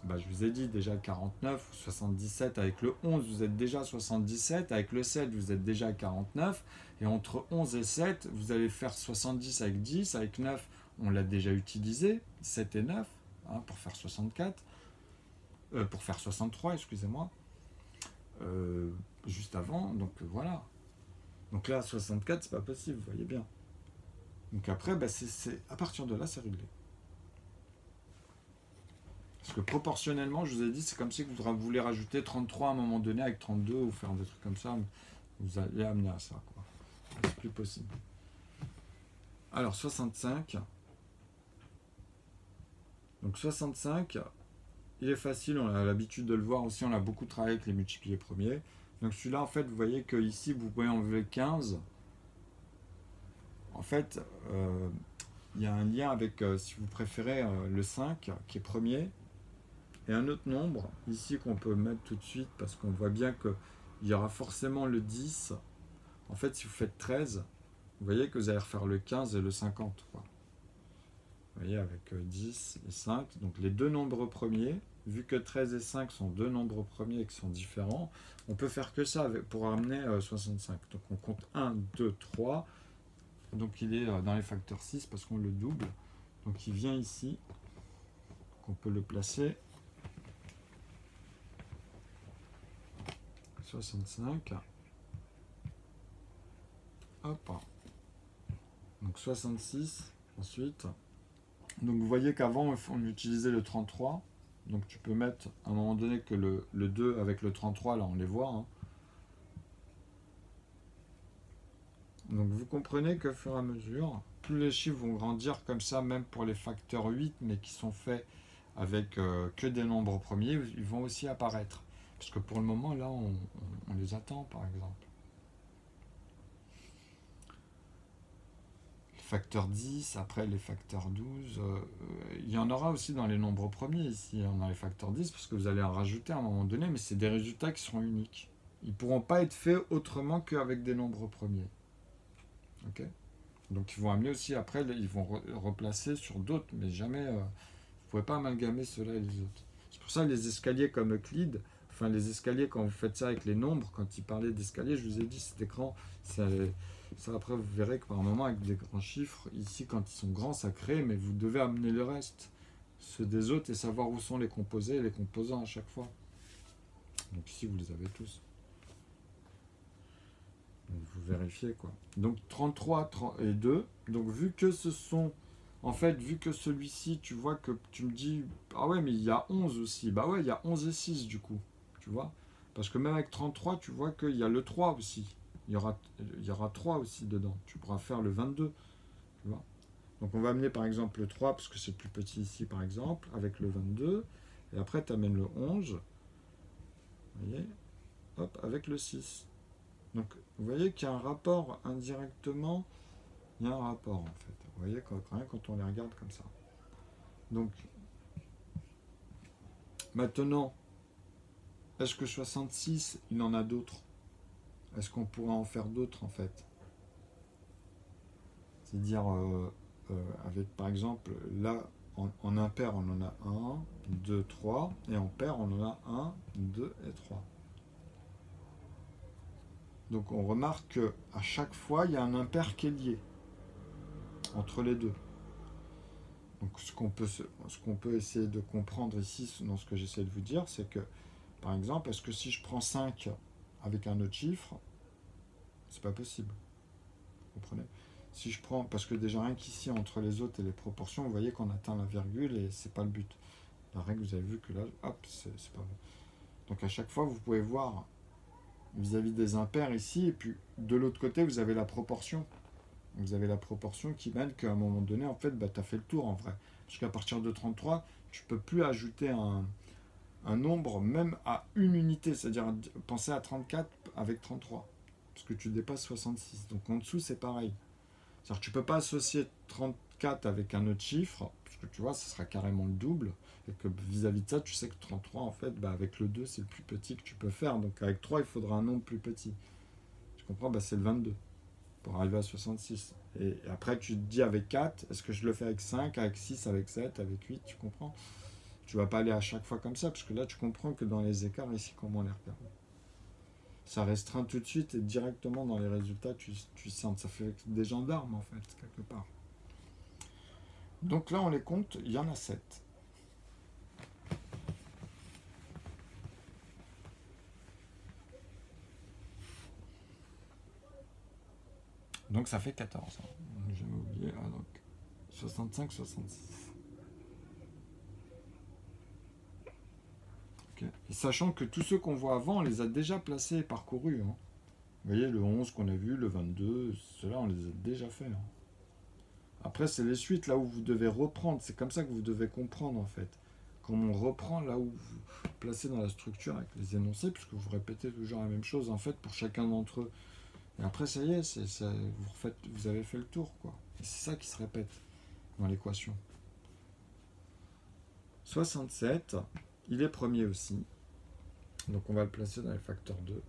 Bah, je vous ai dit déjà 49 ou 77, avec le 11 vous êtes déjà à 77, avec le 7 vous êtes déjà à 49, et entre 11 et 7 vous allez faire 70 avec 10, avec 9 on l'a déjà utilisé, 7 et 9 hein, pour faire 64, pour faire 63 excusez-moi, juste avant, donc voilà. Donc là 64 c'est pas possible, vous voyez bien. Donc après, bah à partir de là, c'est réglé. Parce que proportionnellement, je vous ai dit, c'est comme si vous voulez rajouter 33 à un moment donné avec 32 ou faire des trucs comme ça. Vous allez amener à ça, quoi. C'est plus possible. Alors 65. Donc 65, il est facile, on a l'habitude de le voir aussi, on a beaucoup travaillé avec les multipliés premiers. Donc celui-là, en fait, vous voyez que ici, vous pouvez enlever 15. En fait, il y a un lien avec, si vous préférez, le 5, qui est premier, et un autre nombre, ici, qu'on peut mettre tout de suite, parce qu'on voit bien qu'il y aura forcément le 10. En fait, si vous faites 13, vous voyez que vous allez refaire le 15 et le 50, quoi. Vous voyez, avec 10 et 5. Donc les deux nombres premiers, vu que 13 et 5 sont deux nombres premiers qui sont différents, on peut faire que ça pour amener 65. Donc on compte 1, 2, 3. Donc il est dans les facteurs 6 parce qu'on le double. Donc il vient ici. Donc on peut le placer. 65. Hop. Donc 66 ensuite. Donc vous voyez qu'avant on utilisait le 33. Donc tu peux mettre à un moment donné que le 2 avec le 33, là on les voit. Hein. Donc vous comprenez qu'au fur et à mesure, tous les chiffres vont grandir comme ça, même pour les facteurs 8, mais qui sont faits avec que des nombres premiers, ils vont aussi apparaître. Parce que pour le moment, là, on les attend, par exemple. Les facteurs 10, après les facteurs 12, il y en aura aussi dans les nombres premiers ici, hein, dans les facteurs 10, parce que vous allez en rajouter à un moment donné, mais c'est des résultats qui seront uniques. Ils ne pourront pas être faits autrement qu'avec des nombres premiers. Ok. Donc ils vont amener aussi après, ils vont replacer sur d'autres, mais jamais, vous ne pouvez pas amalgamer ceux-là et les autres. C'est pour ça les escaliers comme Euclide, enfin les escaliers quand vous faites ça avec les nombres, quand il parlait d'escalier, je vous ai dit c'était grand, ça après vous verrez que par un moment avec des grands chiffres, ici quand ils sont grands ça crée, mais vous devez amener le reste, ceux des autres et savoir où sont les composés et les composants à chaque fois. Donc ici vous les avez tous. Vous vérifiez quoi. Donc 33 et 2. Donc vu que ce sont... En fait, vu que celui-ci, tu vois que tu me dis... Ah ouais, mais il y a 11 aussi. Bah ouais, il y a 11 et 6 du coup. Tu vois. Parce que même avec 33, tu vois qu'il y a le 3 aussi. Il y aura 3 aussi dedans. Tu pourras faire le 22. Tu vois. Donc on va amener par exemple le 3, parce que c'est plus petit ici par exemple, avec le 22. Et après, tu amènes le 11. Vous voyez. Hop, avec le 6. Donc, vous voyez qu'il y a un rapport indirectement, il y a un rapport en fait. Vous voyez quand on les regarde comme ça. Donc, maintenant, est-ce que 66, il en a d'autres? Est-ce qu'on pourrait en faire d'autres en fait? C'est-à-dire, avec par exemple, là, en impair, on en a 1, 2, 3, et en pair, on en a 1, 2 et 3. Donc on remarque qu'à chaque fois, il y a un impair qui est lié entre les deux. Donc ce qu'on peut essayer de comprendre ici, dans ce que j'essaie de vous dire, c'est que, par exemple, est-ce que si je prends 5 avec un autre chiffre, c'est pas possible. Vous comprenez? Si je prends, parce que déjà rien qu'ici, entre les autres et les proportions, vous voyez qu'on atteint la virgule et c'est pas le but. La règle, vous avez vu que là, hop, c'est pas bon. Donc à chaque fois, vous pouvez voir vis-à-vis des impairs ici, et puis de l'autre côté, vous avez la proportion. Vous avez la proportion qui mène qu'à un moment donné, en fait, tu as fait le tour en vrai. Parce qu'à partir de 33, tu ne peux plus ajouter un nombre même à une unité. C'est-à-dire penser à 34 avec 33. Parce que tu dépasses 66. Donc en dessous, c'est pareil. C'est-à-dire que tu ne peux pas associer 34 avec un autre chiffre, parce que tu vois, ce sera carrément le double. Et que vis-à-vis de ça, tu sais que 33, en fait, avec le 2, c'est le plus petit que tu peux faire. Donc avec 3, il faudra un nombre plus petit. Tu comprends? C'est le 22 pour arriver à 66. Et après, tu te dis avec 4, est-ce que je le fais avec 5, avec 6, avec 7, avec 8, tu comprends? Tu vas pas aller à chaque fois comme ça, parce que là, tu comprends que dans les écarts, ici, comment on les regarde. Ça restreint tout de suite et directement dans les résultats, tu sens. Ça fait des gendarmes, en fait, quelque part. Donc là, on les compte, il y en a 7. Donc ça fait 14. J'ai oublié. Ah, donc 65, 66. Okay. Et sachant que tous ceux qu'on voit avant, on les a déjà placés et parcourus. Hein. Vous voyez, le 11 qu'on a vu, le 22, ceux-là, on les a déjà faits. Hein. Après, c'est les suites là où vous devez reprendre. C'est comme ça que vous devez comprendre en fait. Quand on reprend là où vous placez dans la structure avec les énoncés, puisque vous répétez toujours la même chose en fait pour chacun d'entre eux. Et après, ça y est, vous avez fait le tour, quoi. Et c'est ça qui se répète dans l'équation. 67, il est premier aussi. Donc on va le placer dans les facteurs 2.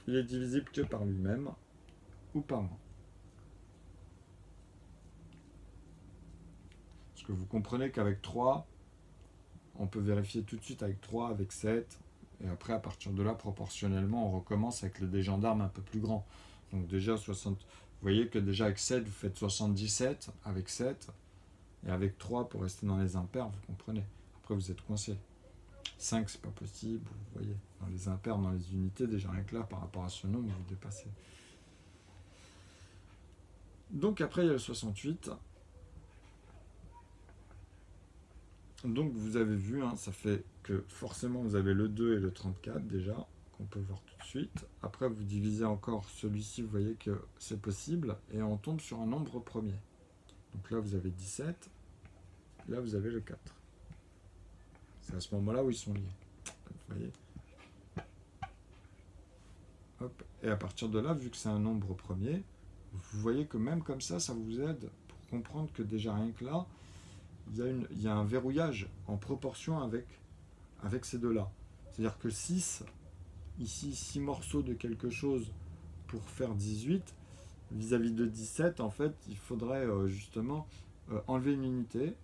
Il est divisible que par lui-même ou par 1. Parce que vous comprenez qu'avec 3, on peut vérifier tout de suite avec 3, avec 7. Et après, à partir de là, proportionnellement, on recommence avec des gendarmes un peu plus grands. Donc déjà, 60. Vous voyez que déjà avec 7, vous faites 77 avec 7. Et avec 3, pour rester dans les impairs, vous comprenez. Après, vous êtes coincé. 5, c'est pas possible, vous voyez. Dans les impairs, dans les unités, déjà rien que là, par rapport à ce nombre, vous dépassez. Donc après, il y a le 68. Donc vous avez vu, hein, ça fait que forcément vous avez le 2 et le 34 déjà, qu'on peut voir tout de suite. Après vous divisez encore celui-ci, vous voyez que c'est possible, et on tombe sur un nombre premier. Donc là vous avez 17, là vous avez le 4. C'est à ce moment-là où ils sont liés. Vous voyez. Hop. Et à partir de là, vu que c'est un nombre premier, vous voyez que même comme ça, ça vous aide pour comprendre que déjà rien que là, il y a un verrouillage en proportion avec ces deux-là. C'est-à-dire que 6, ici, 6 morceaux de quelque chose pour faire 18, vis-à-vis de 17, en fait, il faudrait justement enlever une unité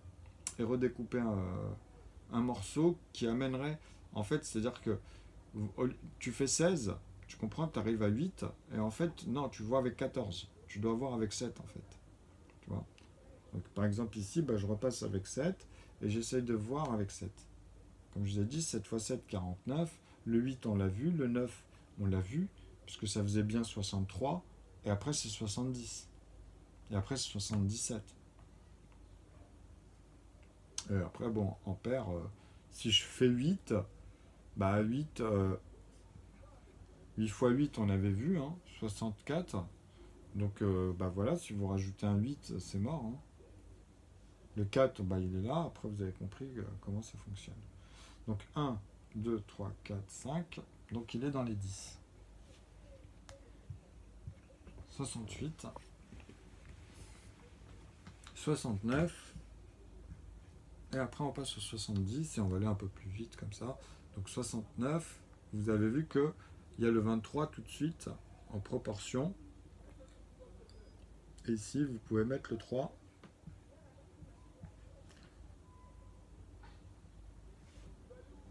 et redécouper un morceau qui amènerait, en fait, c'est-à-dire que tu fais 16, tu comprends, tu arrives à 8, et en fait, non, tu vois avec 14. Tu dois voir avec 7, en fait. Tu vois. Donc, par exemple, ici, je repasse avec 7 et j'essaye de voir avec 7. Comme je vous ai dit, 7 x 7, 49. Le 8, on l'a vu. Le 9, on l'a vu, puisque ça faisait bien 63. Et après, c'est 70. Et après, c'est 77. Et après, bon, en paire, si je fais 8, 8, 8 x 8, on avait vu, hein, 64. Donc, voilà, si vous rajoutez un 8, c'est mort, hein. Le 4, il est là. Après, vous avez compris comment ça fonctionne. Donc, 1, 2, 3, 4, 5. Donc, il est dans les 10. 68. 69. Et après, on passe au 70. Et on va aller un peu plus vite comme ça. Donc, 69. Vous avez vu qu'il y a le 23 tout de suite en proportion. Et ici, vous pouvez mettre le 3.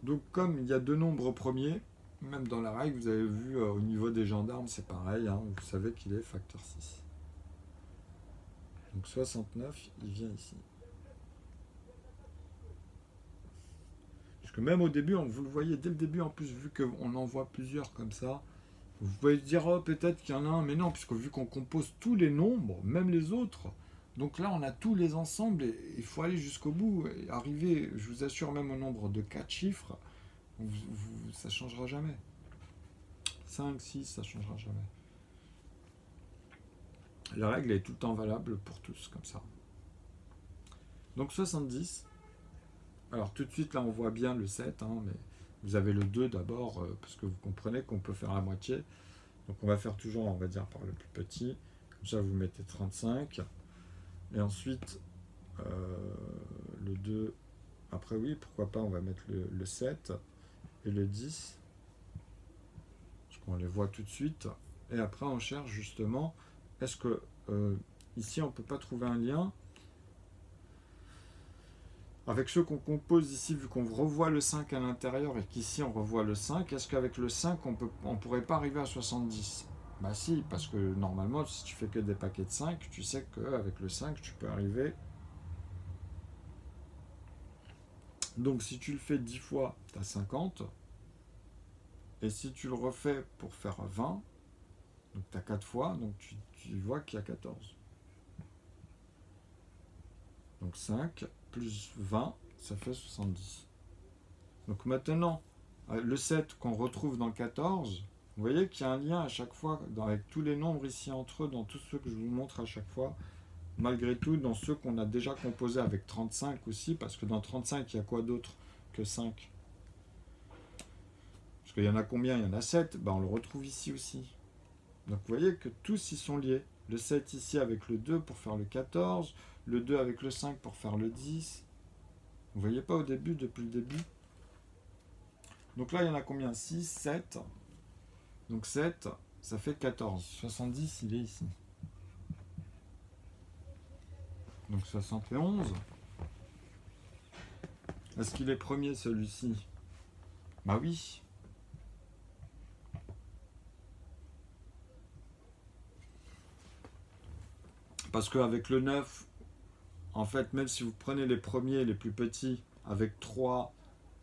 Donc comme il y a deux nombres premiers, même dans la règle, vous avez vu au niveau des gendarmes, c'est pareil, hein, vous savez qu'il est facteur 6. Donc 69, il vient ici. Parce que même au début, vous le voyez dès le début, en plus, vu qu'on en voit plusieurs comme ça, vous pouvez dire, oh, peut-être qu'il y en a un, mais non, puisque vu qu'on compose tous les nombres, même les autres, donc là, on a tous les ensembles et il faut aller jusqu'au bout et arriver, je vous assure, même au nombre de 4 chiffres, ça ne changera jamais. 5, 6, ça ne changera jamais. La règle est tout le temps valable pour tous, comme ça. Donc 70. Alors tout de suite, là, on voit bien le 7, hein, mais vous avez le 2 d'abord, parce que vous comprenez qu'on peut faire la moitié. Donc on va faire toujours, on va dire, par le plus petit. Comme ça, vous mettez 35. Et ensuite, le 2, après oui, pourquoi pas, on va mettre le 7 et le 10. Parce qu'on les voit tout de suite. Et après, on cherche justement, est-ce que ici, on ne peut pas trouver un lien avec ceux qu'on compose ici, vu qu'on revoit le 5 à l'intérieur et qu'ici, on revoit le 5, est-ce qu'avec le 5, on ne pourrait pas arriver à 70 ? Bah si, parce que normalement, si tu fais que des paquets de 5, tu sais qu'avec le 5, tu peux arriver. Donc si tu le fais 10 fois, tu as 50. Et si tu le refais pour faire 20, donc tu as 4 fois, donc tu vois qu'il y a 14. Donc 5 plus 20, ça fait 70. Donc maintenant, le 7 qu'on retrouve dans le 14, vous voyez qu'il y a un lien à chaque fois, avec tous les nombres ici entre eux, dans tous ceux que je vous montre à chaque fois, malgré tout, dans ceux qu'on a déjà composés avec 35 aussi, parce que dans 35, il y a quoi d'autre que 5? Parce qu'il y en a combien? Il y en a 7. Ben, on le retrouve ici aussi. Donc vous voyez que tous y sont liés. Le 7 ici avec le 2 pour faire le 14, le 2 avec le 5 pour faire le 10. Vous voyez pas au début, depuis le début? Donc là, il y en a combien? 6, 7. Donc 7, ça fait 14. 70, il est ici. Donc 71. Est-ce qu'il est premier celui-ci? Bah oui. Parce qu'avec le 9, en fait, même si vous prenez les premiers, les plus petits, avec 3,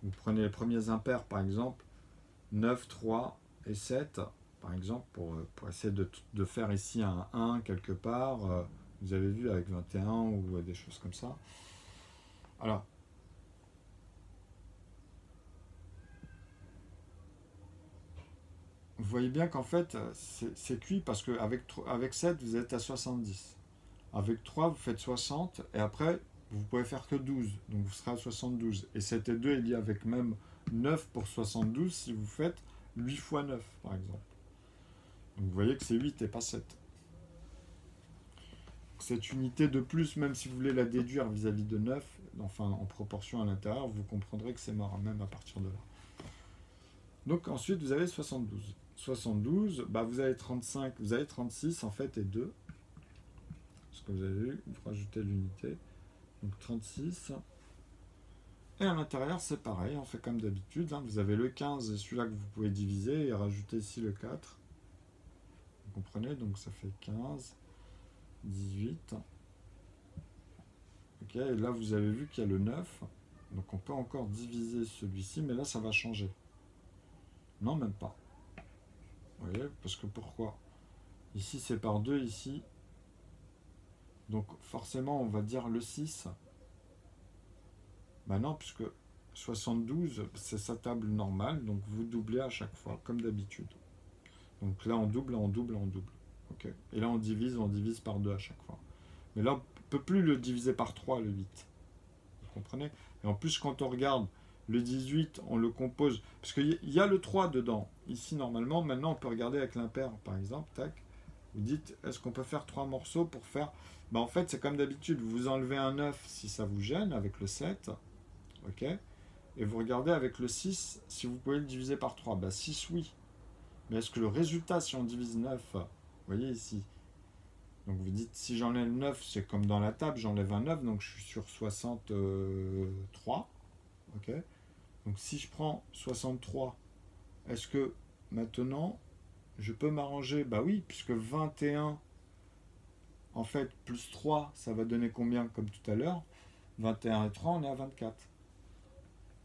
vous prenez les premiers impairs par exemple, 9, 3 et 7, par exemple, pour essayer de faire ici un 1 quelque part, vous avez vu avec 21 ou des choses comme ça. Alors, vous voyez bien qu'en fait, c'est cuit parce qu'avec 7, vous êtes à 70. Avec 3, vous faites 60 et après, vous pouvez faire que 12. Donc vous serez à 72. Et 7 et 2 il y a avec même 9 pour 72 si vous faites 8 fois 9, par exemple. Donc vous voyez que c'est 8 et pas 7. Cette unité de plus, même si vous voulez la déduire vis-à-vis de 9, enfin en proportion à l'intérieur, vous comprendrez que c'est mort, même à partir de là. Donc ensuite, vous avez 72. 72, bah vous avez 35, vous avez 36 en fait et 2. Ce que vous avez vu, vous rajoutez l'unité. Donc 36. Et à l'intérieur, c'est pareil, on fait comme d'habitude. Hein. Vous avez le 15 et celui-là que vous pouvez diviser et rajouter ici le 4. Vous comprenez? Donc ça fait 15, 18. Ok, et là vous avez vu qu'il y a le 9. Donc on peut encore diviser celui-ci, mais là ça va changer. Non, même pas. Vous voyez? Parce que pourquoi? Ici c'est par 2, ici. Donc forcément on va dire le 6. Ben non, puisque 72 c'est sa table normale, donc vous doublez à chaque fois, comme d'habitude. Donc là on double, on double, on double. Okay. Et là on divise par 2 à chaque fois. Mais là on ne peut plus le diviser par 3 le 8. Vous comprenez? Et en plus quand on regarde le 18, on le compose, parce qu'il y a le 3 dedans. Ici normalement, maintenant on peut regarder avec l'impair par exemple, tac. Vous dites, est-ce qu'on peut faire 3 morceaux pour faire... Ben, en fait c'est comme d'habitude, vous enlevez un 9 si ça vous gêne avec le 7. Ok? Et vous regardez avec le 6 si vous pouvez le diviser par 3. Ben 6 oui. Mais est-ce que le résultat si on divise 9, vous voyez ici, donc vous dites si j'enlève 9, c'est comme dans la table, j'enlève un 9, donc je suis sur 63. Ok? Donc si je prends 63, est-ce que maintenant je peux m'arranger? Bah oui, puisque 21 en fait plus 3, ça va donner combien comme tout à l'heure? 21 et 3, on est à 24.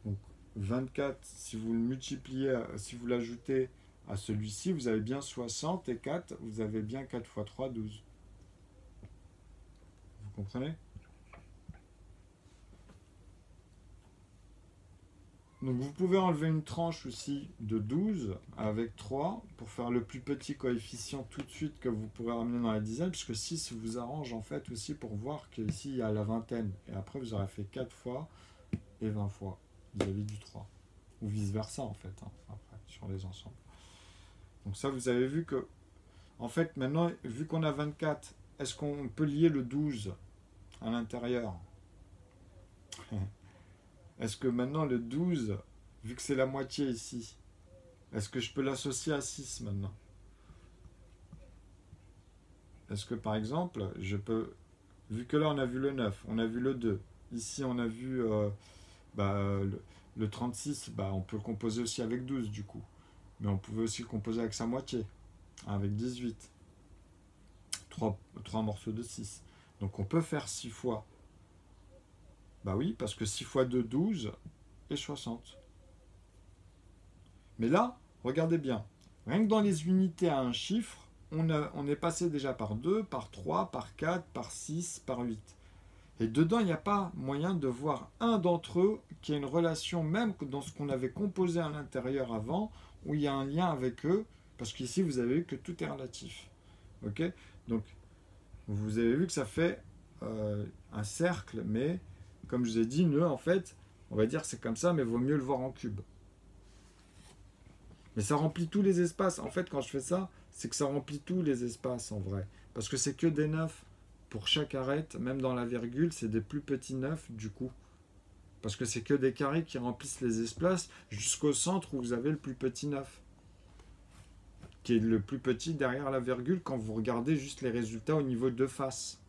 Donc 24, si vous le multipliez, si vous l'ajoutez à celui-ci, vous avez bien 60 et 4, vous avez bien 4 fois 3, 12. Vous comprenez? Donc vous pouvez enlever une tranche aussi de 12 avec 3 pour faire le plus petit coefficient tout de suite que vous pourrez ramener dans la dizaine, puisque 6 vous arrange en fait aussi pour voir qu'ici il y a la vingtaine. Et après vous aurez fait 4 fois et 20 fois vis-à-vis du 3. Ou vice versa en fait, hein, après, sur les ensembles. Donc ça vous avez vu que, en fait maintenant, vu qu'on a 24, est-ce qu'on peut lier le 12 à l'intérieur? Est-ce que maintenant le 12, vu que c'est la moitié ici, est-ce que je peux l'associer à 6 maintenant? Est-ce que par exemple, je peux, vu que là on a vu le 9, on a vu le 2, ici on a vu le 36, on peut le composer aussi avec 12 du coup. Mais on pouvait aussi le composer avec sa moitié, avec 18. 3 morceaux de 6. Donc on peut faire 6 fois. Bah oui, parce que 6 fois 2, 12 et 60. Mais là, regardez bien. Rien que dans les unités à un chiffre, on est passé déjà par 2, par 3, par 4, par 6, par 8. Et dedans, il n'y a pas moyen de voir un d'entre eux qui a une relation, même dans ce qu'on avait composé à l'intérieur avant, où il y a un lien avec eux, parce qu'ici, vous avez vu que tout est relatif. Ok? Donc, vous avez vu que ça fait un cercle, mais comme je vous ai dit, nœud, en fait, on va dire c'est comme ça, mais il vaut mieux le voir en cube. Mais ça remplit tous les espaces. En fait, quand je fais ça, c'est que ça remplit tous les espaces en vrai. Parce que c'est que des 9 pour chaque arête, même dans la virgule, c'est des plus petits 9 du coup. Parce que c'est que des carrés qui remplissent les espaces jusqu'au centre où vous avez le plus petit 9. Qui est le plus petit derrière la virgule quand vous regardez juste les résultats au niveau de face.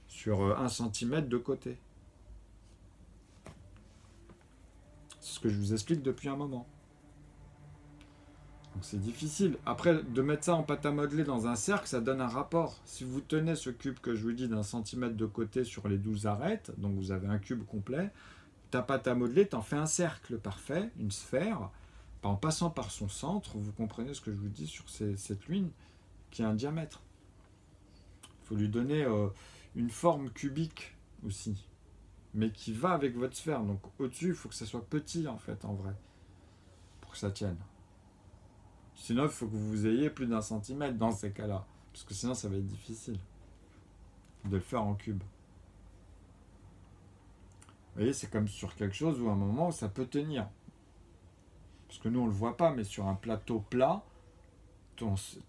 Sur 1 cm de côté. C'est ce que je vous explique depuis un moment. Donc c'est difficile. Après, de mettre ça en pâte à modeler dans un cercle, ça donne un rapport. Si vous tenez ce cube que je vous dis d'1 cm de côté sur les 12 arêtes, donc vous avez un cube complet, ta pâte à modeler, t'en fais un cercle parfait, une sphère, en passant par son centre, vous comprenez ce que je vous dis sur cette ligne, qui a un diamètre. Il faut lui donner une forme cubique aussi, mais qui va avec votre sphère. Donc au-dessus, il faut que ça soit petit en fait, en vrai, pour que ça tienne. Sinon, il faut que vous ayez plus d'1 centimètre dans ces cas-là. Parce que sinon, ça va être difficile de le faire en cube. Vous voyez, c'est comme sur quelque chose où à un moment, ça peut tenir. Parce que nous, on ne le voit pas, mais sur un plateau plat,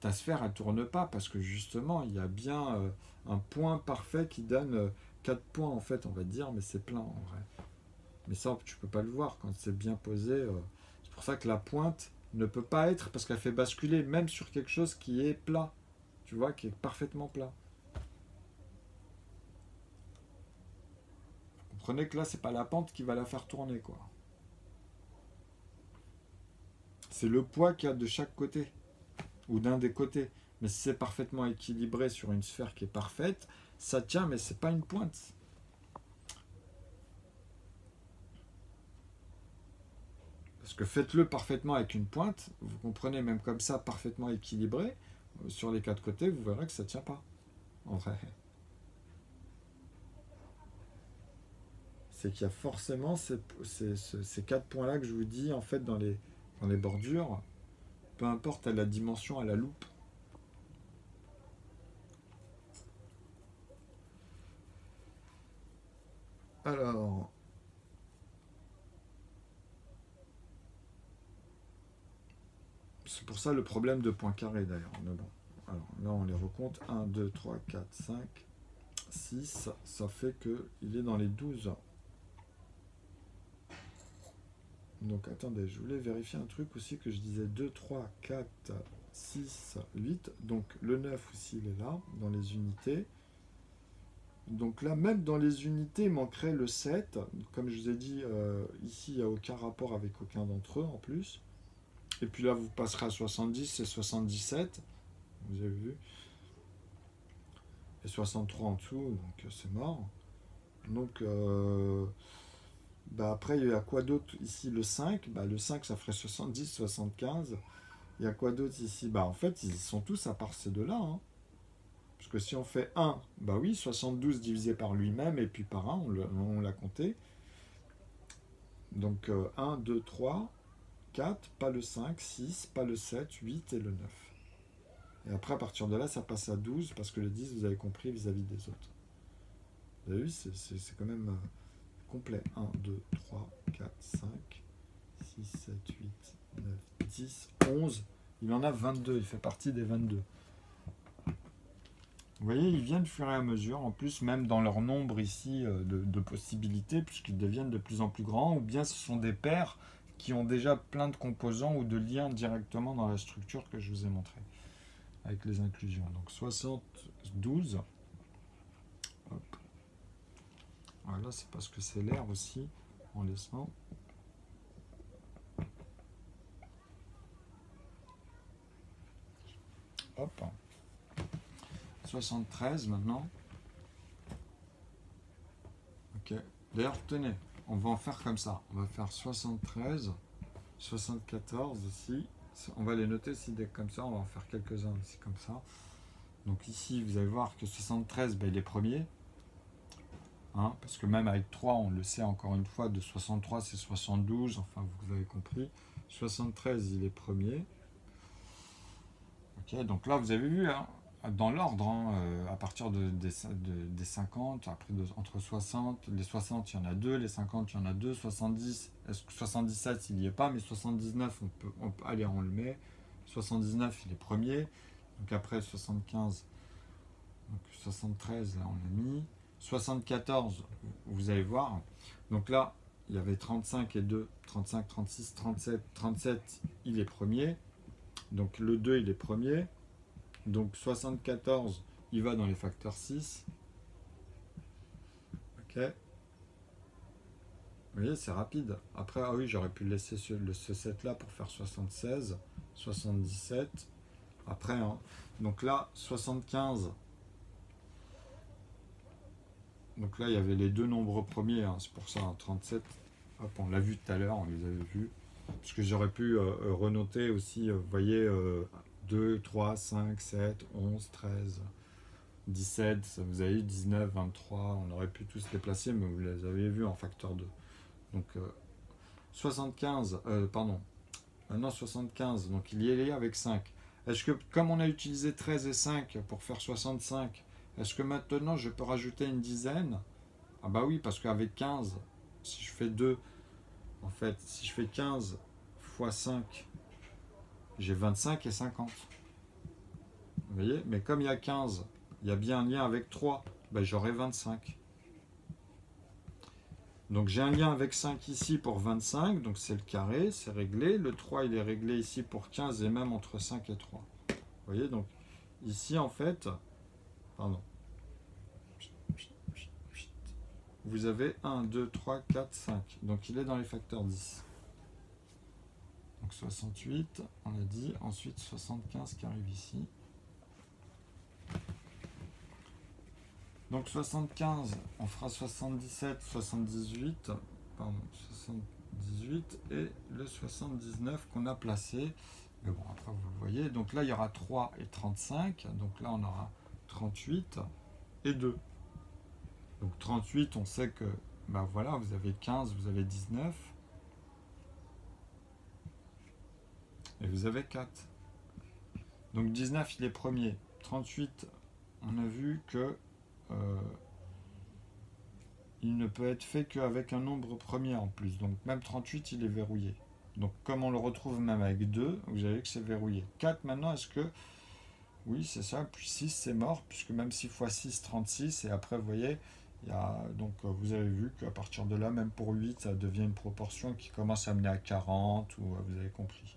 ta sphère, elle ne tourne pas. Parce que justement, il y a bien un point parfait qui donne 4 points, en fait, on va dire, mais c'est plein, en vrai. Mais ça, tu ne peux pas le voir quand c'est bien posé. C'est pour ça que la pointe ne peut pas être, parce qu'elle fait basculer même sur quelque chose qui est plat, tu vois, qui est parfaitement plat. Vous comprenez que là, c'est pas la pente qui va la faire tourner, quoi. C'est le poids qu'il y a de chaque côté, ou d'un des côtés. Mais si c'est parfaitement équilibré sur une sphère qui est parfaite, ça tient, mais c'est pas une pointe. Parce que faites-le parfaitement avec une pointe, vous comprenez, même comme ça, parfaitement équilibré, sur les 4 côtés, vous verrez que ça ne tient pas, en vrai. C'est qu'il y a forcément ces 4 points-là que je vous dis, en fait, dans les bordures, peu importe à la dimension, à la loupe. Alors... C'est pour ça le problème de points carrés d'ailleurs. Mais bon. Alors là on les recompte. 1, 2, 3, 4, 5, 6. Ça fait qu'il est dans les 12. Donc attendez, je voulais vérifier un truc aussi que je disais 2, 3, 4, 6, 8. Donc le 9 aussi il est là, dans les unités. Donc là, même dans les unités, il manquerait le 7. Comme je vous ai dit, ici il n'y a aucun rapport avec aucun d'entre eux en plus. Et puis là, vous passerez à 70 et 77. Vous avez vu. Et 63 en dessous, donc c'est mort. Donc, après, il y a quoi d'autre ici? Le 5. Le 5, ça ferait 70, 75. Il y a quoi d'autre ici? En fait, ils sont tous à part ces deux-là. Hein. Parce que si on fait 1, oui, 72 divisé par lui-même, et puis par 1, on l'a compté. Donc, 1, 2, 3... 4, pas le 5, 6, pas le 7, 8 et le 9. Et après, à partir de là, ça passe à 12, parce que le 10, vous avez compris, vis-à-vis des autres. Vous avez vu, c'est quand même complet. 1, 2, 3, 4, 5, 6, 7, 8, 9, 10, 11. Il en a 22, il fait partie des 22. Vous voyez, ils viennent au fur et à mesure, en plus, même dans leur nombre ici de possibilités, puisqu'ils deviennent de plus en plus grands, ou bien ce sont des paires qui ont déjà plein de composants ou de liens directement dans la structure que je vous ai montré avec les inclusions. Donc 72. Hop. Voilà, c'est parce que c'est l'air aussi en laissant. Hop. 73 maintenant. Ok. D'ailleurs, tenez. On va en faire comme ça. On va faire 73, 74 aussi. On va les noter aussi comme ça. On va en faire quelques-uns aussi comme ça. Donc ici, vous allez voir que 73, il est premier. Hein, parce que même avec 3, on le sait encore une fois, de 63, c'est 72. Enfin, vous avez compris. 73, il est premier. Ok, donc là, vous avez vu, hein, dans l'ordre, hein, à partir des 50, après entre 60, les 60 il y en a deux, les 50 il y en a deux, 70, 77 il n'y est pas, mais 79 allez on le met, 79 il est premier, donc après 75, donc 73 là on l'a mis, 74 vous allez voir, donc là il y avait 35 et 2, 35, 36, 37, 37 il est premier, donc le 2 il est premier. Donc 74, il va dans les facteurs 6. Ok. Vous voyez, c'est rapide. Après, ah oui, j'aurais pu laisser ce 7 là pour faire 76, 77. Après, hein. Donc là, 75. Donc là, il y avait les deux nombres premiers. Hein. C'est pour ça, hein, 37. Hop, on l'a vu tout à l'heure, on les avait vus. Parce que j'aurais pu renoter aussi, vous voyez, 2, 3, 5, 7, 11, 13, 17, vous avez eu 19, 23, on aurait pu tous les placer, mais vous les avez vus en facteur 2. Donc 75, pardon, maintenant 75, donc il y est lié avec 5. Est-ce que, comme on a utilisé 13 et 5 pour faire 65, est-ce que maintenant je peux rajouter une dizaine? Ah bah oui, parce qu'avec 15, si je fais 2, en fait, si je fais 15 fois 5, j'ai 25 et 50. Vous voyez? Mais comme il y a 15, il y a bien un lien avec 3, ben j'aurai 25. Donc j'ai un lien avec 5 ici pour 25, donc c'est le carré, c'est réglé. Le 3 il est réglé ici pour 15 et même entre 5 et 3. Vous voyez, donc ici en fait, pardon, vous avez 1, 2, 3, 4, 5. Donc il est dans les facteurs 10. Donc 68, on l'a dit. Ensuite 75 qui arrive ici. Donc 75, on fera 77, 78, pardon, 78 et le 79 qu'on a placé. Mais bon, après vous le voyez. Donc là, il y aura 3 et 35. Donc là, on aura 38 et 2. Donc 38, on sait que, ben voilà, vous avez 15, vous avez 19. Et vous avez 4. Donc 19, il est premier. 38, on a vu que il ne peut être fait qu'avec un nombre premier en plus. Donc même 38, il est verrouillé. Donc comme on le retrouve même avec 2, vous avez que c'est verrouillé. 4 maintenant, est-ce que... Oui, c'est ça. Puis 6, c'est mort, puisque même 6 x 6, 36. Et après, vous voyez, il y a... donc vous avez vu qu'à partir de là, même pour 8, ça devient une proportion qui commence à mener à 40, ou vous avez compris.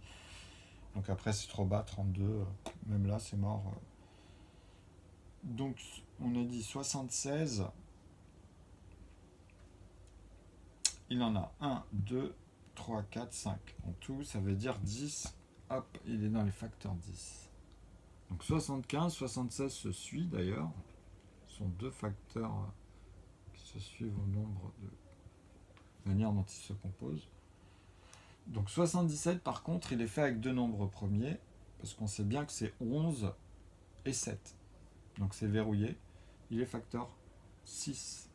Donc après, c'est trop bas, 32. Même là, c'est mort. Donc, on a dit 76. Il en a 1, 2, 3, 4, 5. En tout, ça veut dire 10. Hop, il est dans les facteurs 10. Donc 75, 76 se suit d'ailleurs. Ce sont deux facteurs qui se suivent au nombre de manière dont ils se composent. Donc 77 par contre, il est fait avec deux nombres premiers, parce qu'on sait bien que c'est 11 et 7. Donc c'est verrouillé. Il est facteur 6.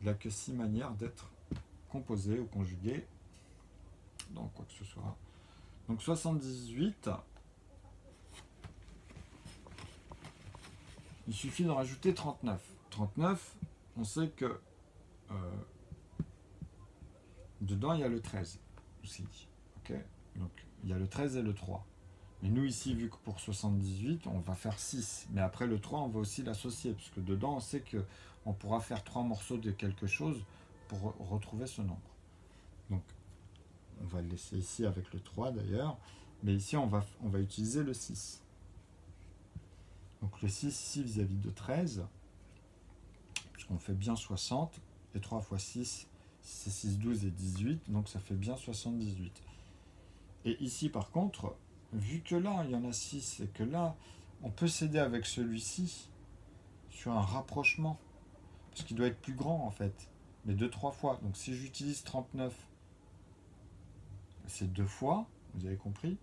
Il n'a que 6 manières d'être composé ou conjugué dans quoi que ce soit. Donc 78, il suffit de rajouter 39. 39, on sait que dedans il y a le 13 aussi. Okay, donc il y a le 13 et le 3. Mais nous ici, vu que pour 78, on va faire 6. Mais après le 3, on va aussi l'associer, puisque dedans on sait qu'on pourra faire 3 morceaux de quelque chose pour retrouver ce nombre. Donc on va le laisser ici avec le 3 d'ailleurs. Mais ici, on va utiliser le 6. Donc le 6 ici vis-à-vis de 13, puisqu'on fait bien 60. Et 3 fois 6, c'est 6, 12 et 18. Donc ça fait bien 78. Et ici, par contre, vu que là, il y en a 6 et que là, on peut s'aider avec celui-ci sur un rapprochement. Parce qu'il doit être plus grand, en fait. Mais 2-3 fois. Donc si j'utilise 39, c'est 2 fois. Vous avez compris?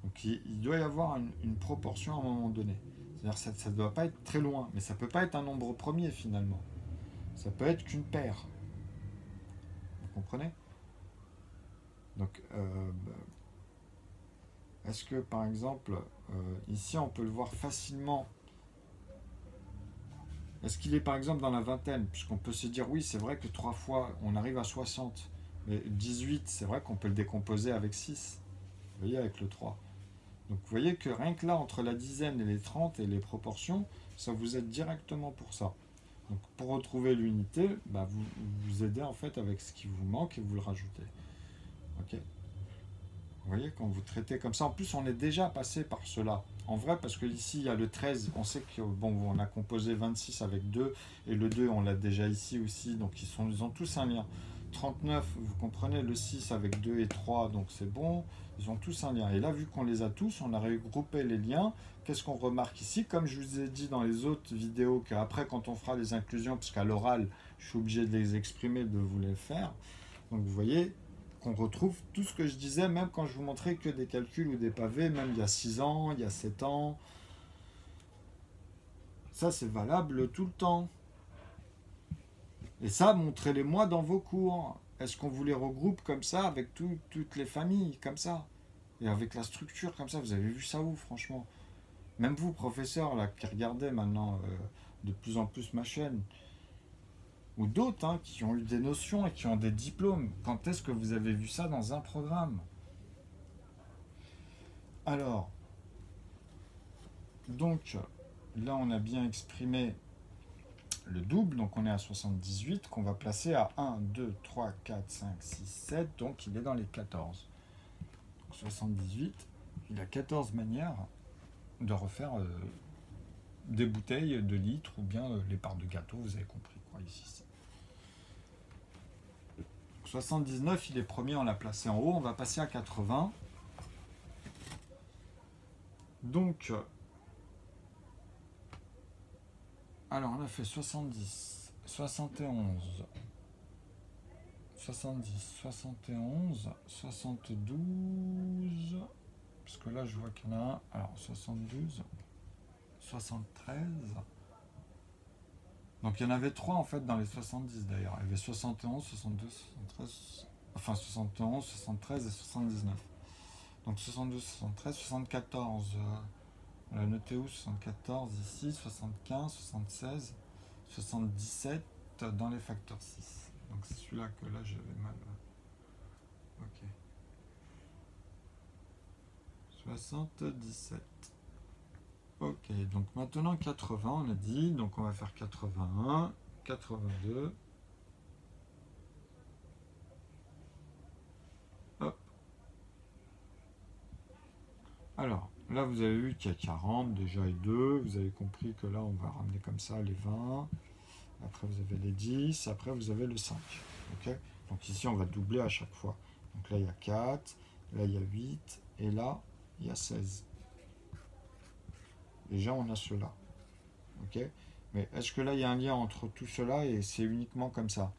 Donc il doit y avoir une proportion à un moment donné. C'est-à-dire que ça ne doit pas être très loin. Mais ça ne peut pas être un nombre premier, finalement. Ça peut être qu'une paire. Vous comprenez? Donc, est-ce que par exemple, ici on peut le voir facilement? Est-ce qu'il est par exemple dans la vingtaine? Puisqu'on peut se dire, oui, c'est vrai que 3 fois, on arrive à 60. Mais 18, c'est vrai qu'on peut le décomposer avec 6. Vous voyez, avec le 3. Donc vous voyez que rien que là, entre la dizaine et les 30 et les proportions, ça vous aide directement pour ça. Donc pour retrouver l'unité, bah, vous vous aidez en fait avec ce qui vous manque et vous le rajoutez. Ok. Vous voyez, quand vous traitez comme ça, en plus on est déjà passé par cela. En vrai, parce que ici il y a le 13, on sait que bon, on a composé 26 avec 2, et le 2 on l'a déjà ici aussi, donc ils ont tous un lien. 39, vous comprenez, le 6 avec 2 et 3, donc c'est bon, ils ont tous un lien. Et là, vu qu'on les a tous, on a regroupé les liens. Qu'est-ce qu'on remarque ici? Comme je vous ai dit dans les autres vidéos, qu'après quand on fera les inclusions, parce qu'à l'oral, je suis obligé de les exprimer, de vous les faire. Donc vous voyez, qu'on retrouve tout ce que je disais, même quand je vous montrais que des calculs ou des pavés, même il y a 6 ans, il y a 7 ans. Ça, c'est valable tout le temps. Et ça, montrez-les-moi dans vos cours. Est-ce qu'on vous les regroupe comme ça, avec toutes les familles, comme ça? Et avec la structure, comme ça, vous avez vu ça où, franchement? Même vous, professeurs, là, qui regardez maintenant de plus en plus ma chaîne, ou d'autres hein, qui ont eu des notions et qui ont des diplômes, quand est-ce que vous avez vu ça dans un programme? Alors, donc, là, on a bien exprimé le double, donc on est à 78, qu'on va placer à 1, 2, 3, 4, 5, 6, 7, donc il est dans les 14. Donc 78, il a 14 manières de refaire des bouteilles de litres ou bien les parts de gâteau, vous avez compris quoi ici. 79, il est premier, on l'a placé en haut, on va passer à 80. Donc, alors on a fait 70, 71, 70, 71, 72, parce que là je vois qu'il y en a un, alors 72, 73, donc il y en avait 3 en fait dans les 70 d'ailleurs, il y avait 71, 62, 73, enfin 71, 73 et 79. Donc 72, 73, 74, on l'a noté où? 74 ici, 75, 76, 77 dans les facteurs 6. Donc c'est celui-là que là j'avais mal. Ok. 77. Ok, donc maintenant 80, on a dit, donc on va faire 81, 82. Hop. Alors, là vous avez vu qu'il y a 40 déjà et 2, vous avez compris que là on va ramener comme ça les 20, après vous avez les 10, après vous avez le 5. Ok, donc ici on va doubler à chaque fois. Donc là il y a 4, là il y a 8, et là il y a 16. Déjà on a cela. Ok, mais est-ce que là il y a un lien entre tout cela et c'est uniquement comme ça?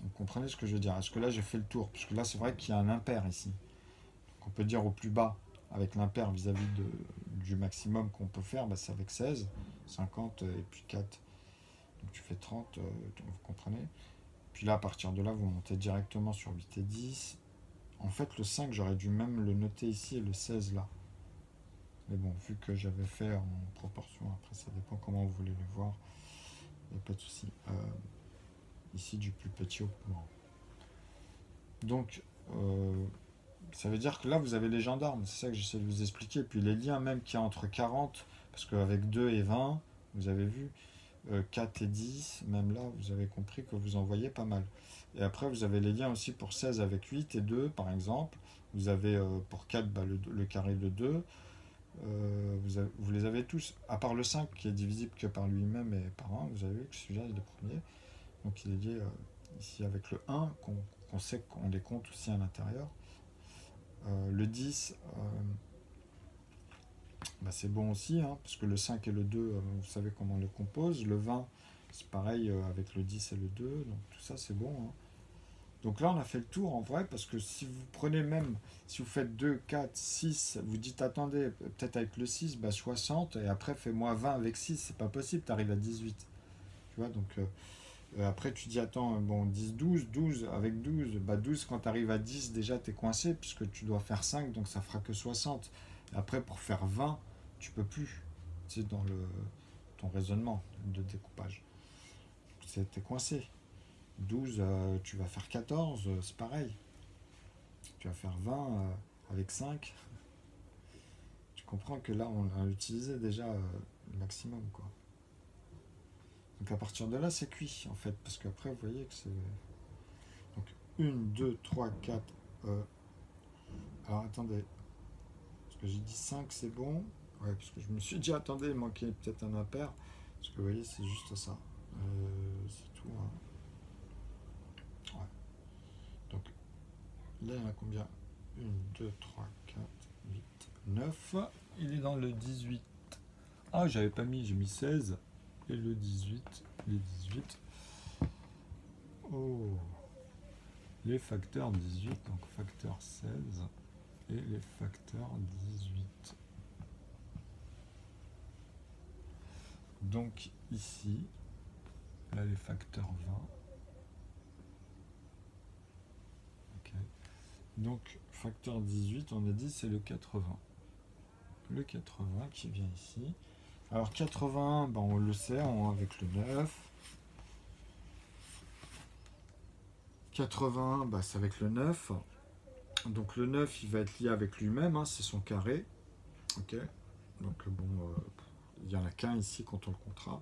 Vous comprenez ce que je veux dire? Est-ce que là j'ai fait le tour? Parce que là c'est vrai qu'il y a un impair ici. Donc on peut dire au plus bas, avec l'impair vis-à-vis du maximum qu'on peut faire, bah, c'est avec 16, 50 et puis 4. Donc tu fais 30, vous comprenez? Puis là à partir de là vous montez directement sur 8 et 10. En fait le 5 j'aurais dû même le noter ici et le 16 là. Mais bon, vu que j'avais fait en proportion, après ça dépend comment vous voulez le voir, il n'y a pas de souci. Ici du plus petit au plus grand. Donc ça veut dire que là vous avez les gendarmes, c'est ça que j'essaie de vous expliquer. Puis les liens même qu'il y a entre 40, parce qu'avec 2 et 20, vous avez vu, 4 et 10, même là vous avez compris que vous en voyez pas mal. Et après vous avez les liens aussi pour 16 avec 8 et 2 par exemple. Vous avez pour 4 bah, le carré de 2. Vous les avez tous, à part le 5 qui est divisible que par lui-même et par 1, vous avez vu que celui-là est le premier. Donc il est lié ici avec le 1, qu'on sait qu'on les compte aussi à l'intérieur. Le 10, bah c'est bon aussi, hein, parce que le 5 et le 2, vous savez comment on les compose. Le 20, c'est pareil avec le 10 et le 2, donc tout ça c'est bon. Hein. Donc là, on a fait le tour en vrai, parce que si vous prenez même, si vous faites 2, 4, 6, vous dites attendez, peut-être avec le 6, bah 60, et après fais-moi 20 avec 6, c'est pas possible, tu arrives à 18. Tu vois, donc Après, tu dis, attends, bon, 10, 12, 12, avec 12, bah 12, quand tu arrives à 10, déjà, tu es coincé, puisque tu dois faire 5, donc ça fera que 60. Et après, pour faire 20, tu peux plus. C'est dans ton raisonnement de découpage. Tu es coincé. 12, tu vas faire 14, c'est pareil. Tu vas faire 20 avec 5. Tu comprends que là, on a utilisé déjà le maximum, quoi. Donc à partir de là, c'est cuit, en fait, parce qu'après, vous voyez que c'est... Donc 1, 2, 3, 4... Alors attendez, parce que j'ai dit 5, c'est bon. Ouais, parce que je me suis dit, attendez, il manquait peut-être un impair. Parce que vous voyez, c'est juste ça. C'est tout. Hein. Ouais. Donc là, il y en a combien? 1, 2, 3, 4, 8, 9. Il est dans le 18. Ah, j'avais pas mis, j'ai mis 16. Et le 18. Les 18. Oh. Les facteurs 18, donc facteur 16. Et les facteurs 18. Donc ici, là les facteurs 20. Ok. Donc facteur 18, on a dit c'est le 80. Le 80 qui vient ici. Alors 81, ben on le sait, avec le 9. 81, ben c'est avec le 9. Donc le 9, il va être lié avec lui-même, hein, c'est son carré. Ok. Donc bon, il n'y en a qu'un ici quand on le comptera.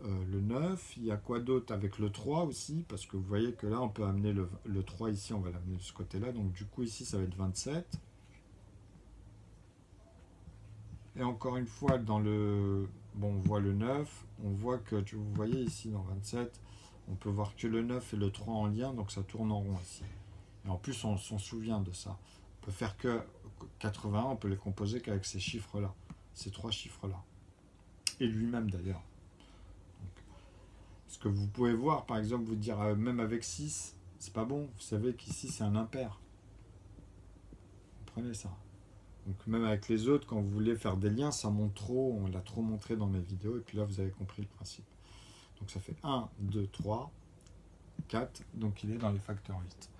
Le 9, il y a quoi d'autre avec le 3 aussi, parce que vous voyez que là on peut amener le 3 ici, on va l'amener de ce côté là, donc du coup ici ça va être 27. Et encore une fois dans le... Bon, on voit le 9, on voit que, vous voyez ici dans 27, on peut voir que le 9 et le 3 en lien, donc ça tourne en rond ici. Et en plus on s'en souvient de ça. On peut faire que 81, on peut les composer qu'avec ces chiffres là, ces trois chiffres là. Et lui-même d'ailleurs. Parce que vous pouvez voir, par exemple, vous dire même avec 6, c'est pas bon. Vous savez qu'ici, c'est un impair. Vous comprenez ça? Donc même avec les autres, quand vous voulez faire des liens, ça monte trop. On l'a trop montré dans mes vidéos. Et puis là, vous avez compris le principe. Donc ça fait 1, 2, 3, 4. Donc il est dans les facteurs 8.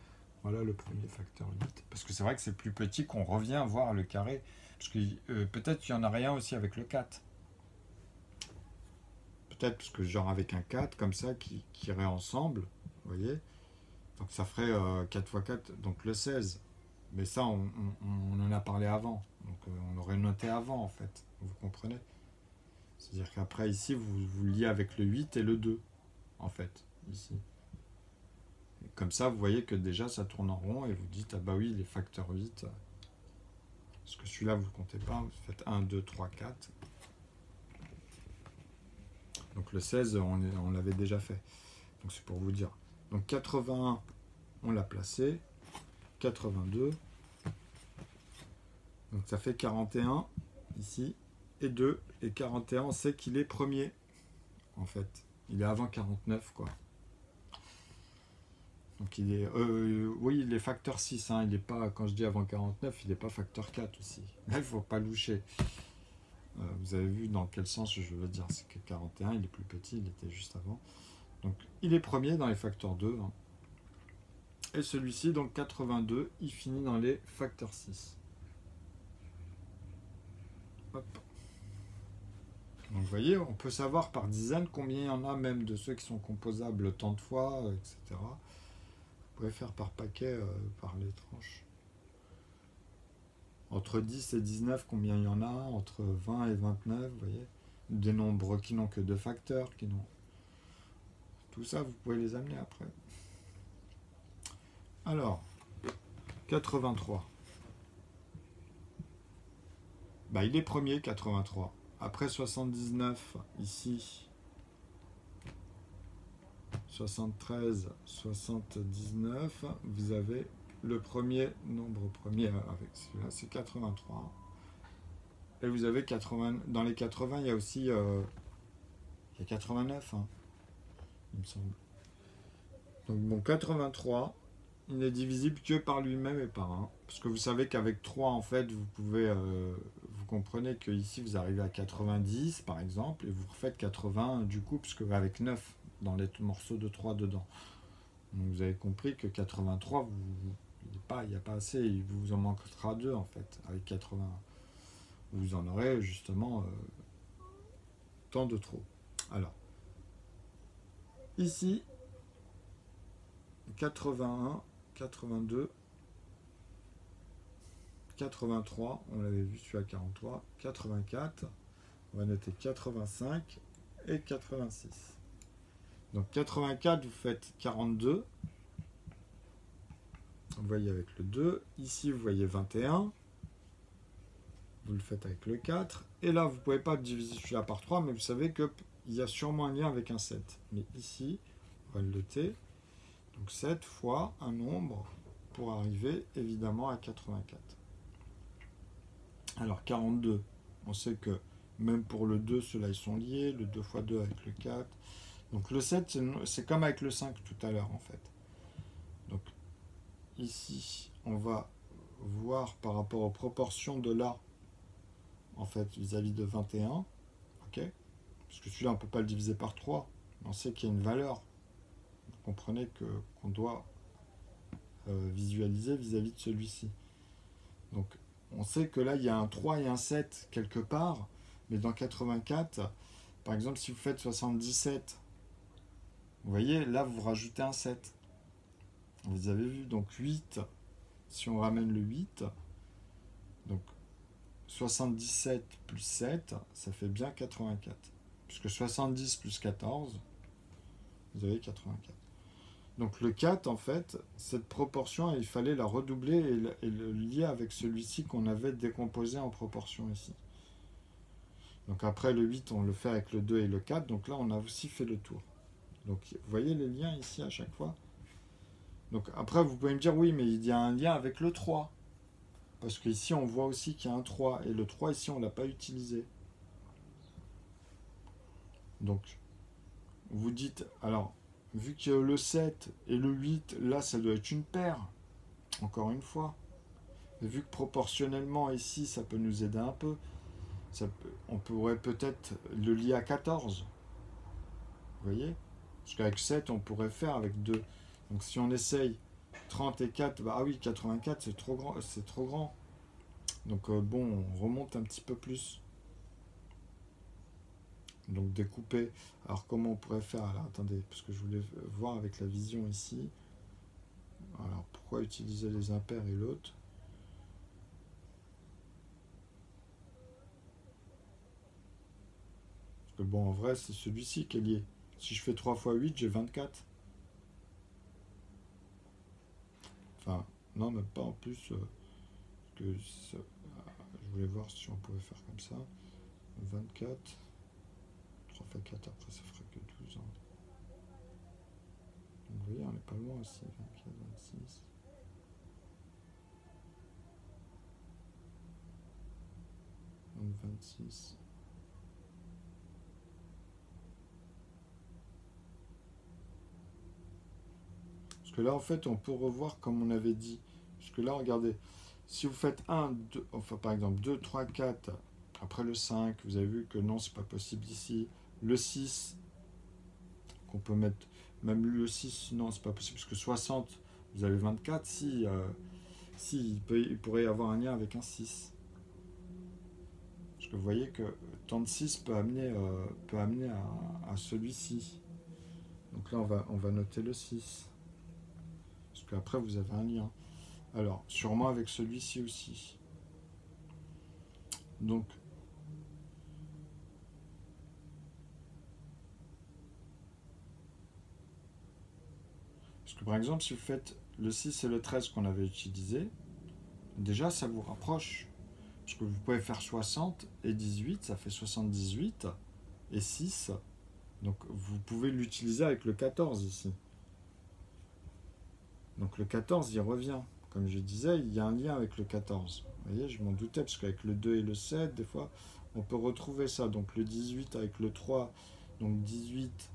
Voilà le premier facteur 8. Parce que c'est vrai que c'est plus petit qu'on revient voir le carré. Parce que peut-être qu'il y en a rien aussi avec le 4. Peut-être parce que genre avec un 4 comme ça qui irait ensemble. Vous voyez? Donc ça ferait 4 x 4, donc le 16. Mais ça, on en a parlé avant. Donc on aurait noté avant, en fait. Vous comprenez? C'est-à-dire qu'après, ici, vous liez avec le 8 et le 2, en fait, ici. Et comme ça, vous voyez que déjà, ça tourne en rond et vous dites, ah bah oui, les facteurs 8. Parce que celui-là, vous ne le comptez pas. Vous faites 1, 2, 3, 4. Donc le 16, on l'avait déjà fait. Donc c'est pour vous dire. Donc 81, on l'a placé. 82. Donc ça fait 41 ici. Et 2. Et 41, on sait qu'il est premier. En fait. Il est avant 49, quoi. Donc il est... oui, il est facteur 6. Hein. Il n'est pas, quand je dis avant 49, il n'est pas facteur 4 aussi. Là, il ne faut pas loucher. Vous avez vu dans quel sens je veux dire. C'est que 41, il est plus petit. Il était juste avant. Donc il est premier dans les facteurs 2. Hein. Et celui-ci, donc 82, il finit dans les facteurs 6. Hop. Donc vous voyez, on peut savoir par dizaines combien il y en a, même de ceux qui sont composables tant de fois, etc. Vous pouvez faire par paquet, par les tranches. Entre 10 et 19, combien il y en a? Entre 20 et 29, vous voyez. Des nombres qui n'ont que deux facteurs, qui n'ont... Tout ça, vous pouvez les amener après. Alors, 83. Bah, il est premier, 83. Après 79, ici, 73, 79, vous avez le premier nombre premier avec celui-là, c'est 83. Et vous avez 80, dans les 80, il y a aussi il y a 89, hein, il me semble. Donc bon, 83, il n'est divisible que par lui-même et par 1. Parce que vous savez qu'avec 3, en fait, vous pouvez... vous comprenez que ici vous arrivez à 90, par exemple, et vous refaites 80 du coup, puisque avec 9, dans les morceaux de 3 dedans. Donc vous avez compris que 83, il n'y a pas assez, il vous en manquera 2 en fait, avec 80. Vous en aurez justement tant de trop. Alors, ici, 81, 82, 83, on l'avait vu celui à 43, 84, on va noter 85 et 86. Donc 84, vous faites 42, vous voyez avec le 2, ici vous voyez 21, vous le faites avec le 4, et là vous ne pouvez pas diviser celui-là par 3, mais vous savez qu'il y a sûrement un lien avec un 7. Mais ici, on va le noter, donc 7 fois un nombre pour arriver évidemment à 84. Alors 42, on sait que même pour le 2, ceux-là ils sont liés, le 2 fois 2 avec le 4. Donc le 7, c'est comme avec le 5 tout à l'heure en fait. Donc ici, on va voir par rapport aux proportions de là, en fait, vis-à-vis de 21. Ok, parce que celui-là, on ne peut pas le diviser par 3. On sait qu'il y a une valeur. Vous comprenez qu'on doit visualiser vis-à-vis de celui-ci. Donc on sait que là, il y a un 3 et un 7 quelque part. Mais dans 84, par exemple, si vous faites 77, vous voyez, là, vous rajoutez un 7. Vous avez vu, donc 8, si on ramène le 8, donc 77 plus 7, ça fait bien 84. Puisque 70 plus 14, vous avez 84. Donc le 4, en fait, cette proportion, il fallait la redoubler et le lier avec celui-ci qu'on avait décomposé en proportion ici. Donc après le 8, on le fait avec le 2 et le 4. Donc là, on a aussi fait le tour. Donc vous voyez les liens ici à chaque fois. Donc après, vous pouvez me dire, oui, mais il y a un lien avec le 3. Parce qu'ici, on voit aussi qu'il y a un 3. Et le 3, ici, on ne l'a pas utilisé. Donc, vous dites, alors, vu que le 7 et le 8, là, ça doit être une paire. Encore une fois. Et vu que proportionnellement, ici, ça peut nous aider un peu. On pourrait peut-être le lier à 14. Vous voyez? Parce qu'avec 7, on pourrait faire avec 2. Donc si on essaye 30 et 4, bah ah oui, 84, c'est trop grand. C'est trop grand. Donc bon, on remonte un petit peu plus. Donc découper. Alors comment on pourrait faire? Alors attendez, parce que je voulais voir avec la vision ici. Alors pourquoi utiliser les impairs et l'autre? Parce que bon, en vrai, c'est celui-ci qui est lié. Si je fais 3 fois 8, j'ai 24. Enfin, non, même pas en plus. Je voulais voir si on pouvait faire comme ça. 24. 3 fois 4, après ça ferait que 12 ans. Donc vous voyez, on n'est pas loin aussi. 24, 26. Donc 26. Parce que là, en fait, on peut revoir comme on avait dit. Parce que là, regardez, si vous faites 1, 2, enfin par exemple 2, 3, 4, après le 5, vous avez vu que non, c'est pas possible ici. Le 6, qu'on peut mettre, même le 6, non, c'est pas possible, parce que 60, vous avez 24, si il pourrait y avoir un lien avec un 6. Parce que vous voyez que tant de 6 peut amener à celui-ci. Donc là, on va noter le 6. Parce qu'après, vous avez un lien. Alors, sûrement avec celui-ci aussi. Donc, parce que par exemple, si vous faites le 6 et le 13 qu'on avait utilisé, déjà, ça vous rapproche. Parce que vous pouvez faire 60 et 18, ça fait 78, et 6. Donc, vous pouvez l'utiliser avec le 14 ici. Donc, le 14, il revient. Comme je disais, il y a un lien avec le 14. Vous voyez, je m'en doutais, parce qu'avec le 2 et le 7, des fois, on peut retrouver ça. Donc, le 18 avec le 3, donc 18.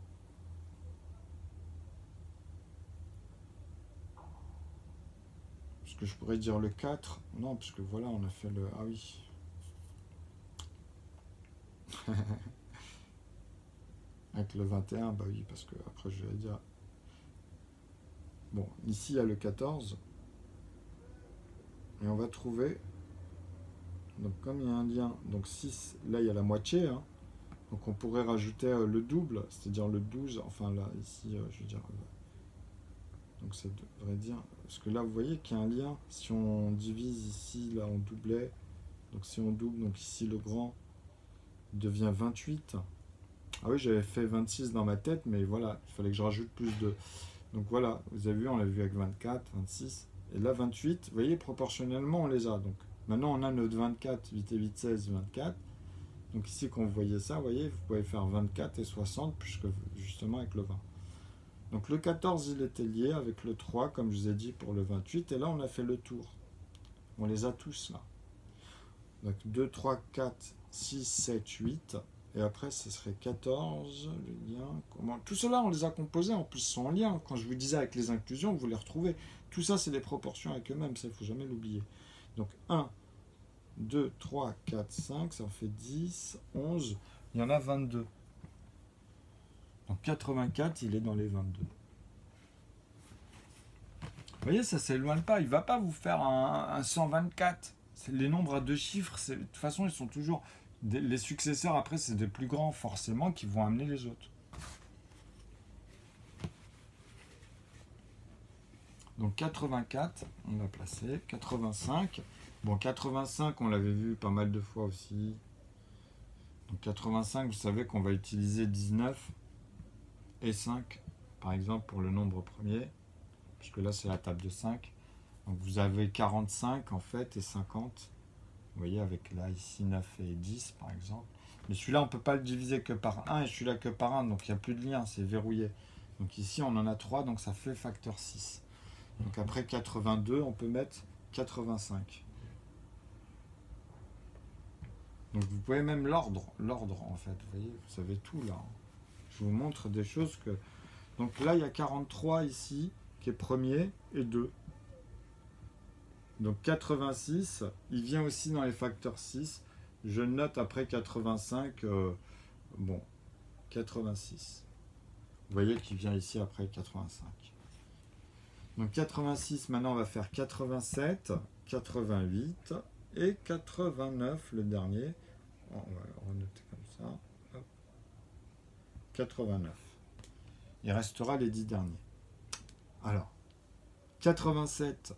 Parce que je pourrais dire le 4. Non, parce que voilà, on a fait le... Ah oui. avec le 21, bah oui, parce que après je vais dire... Bon, ici il y a le 14. Et on va trouver... Donc comme il y a un lien, donc 6, là il y a la moitié, hein. Donc on pourrait rajouter le double, c'est-à-dire le 12, enfin là, ici, je veux dire... donc ça devrait dire... Parce que là, vous voyez qu'il y a un lien. Si on divise ici, là, on doublait. Donc si on double, donc ici, le grand devient 28. Ah oui, j'avais fait 26 dans ma tête, mais voilà, il fallait que je rajoute plus de... Donc voilà, vous avez vu, on l'a vu avec 24, 26. Et là, 28, vous voyez, proportionnellement, on les a. Donc maintenant, on a notre 24, 8 et 8, 16, 24. Donc ici, quand vous voyez ça, vous voyez, vous pouvez faire 24 et 60, puisque justement avec le 20. Donc le 14, il était lié avec le 3, comme je vous ai dit, pour le 28. Et là, on a fait le tour. On les a tous là. Donc 2, 3, 4, 6, 7, 8. Et après, ce serait 14, le lien. Comment... Tout cela, on les a composés, en plus, sont en lien. Quand je vous disais avec les inclusions, vous les retrouvez. Tout ça, c'est des proportions avec eux-mêmes, ça, il ne faut jamais l'oublier. Donc 1, 2, 3, 4, 5, ça en fait 10, 11. Il y en a 22. Donc 84, il est dans les 22. Vous voyez, ça ne s'éloigne pas. Il ne va pas vous faire un 124. Les nombres à deux chiffres, de toute façon, ils sont toujours... Les successeurs, après, c'est des plus grands, forcément, qui vont amener les autres. Donc 84, on l'a placé. 85. Bon, 85, on l'avait vu pas mal de fois aussi. Donc 85, vous savez qu'on va utiliser 19 et 5, par exemple, pour le nombre premier. Puisque là, c'est la table de 5. Donc vous avez 45, en fait, et 50. Vous voyez, avec là, ici, 9 et 10, par exemple. Mais celui-là, on ne peut pas le diviser que par 1, et celui-là que par 1, donc il n'y a plus de lien, c'est verrouillé. Donc ici, on en a 3, donc ça fait facteur 6. Donc après 82, on peut mettre 85. Donc vous pouvez même l'ordre en fait, vous voyez, vous savez tout là. Je vous montre des choses que... Donc là, il y a 43 ici, qui est premier, et 2. Donc 86, il vient aussi dans les facteurs 6. Je note après 85, bon, 86. Vous voyez qu'il vient ici après 85. Donc 86, maintenant on va faire 87, 88 et 89, le dernier. On va le renoter comme ça. Hop. 89. Il restera les 10 derniers. Alors, 87,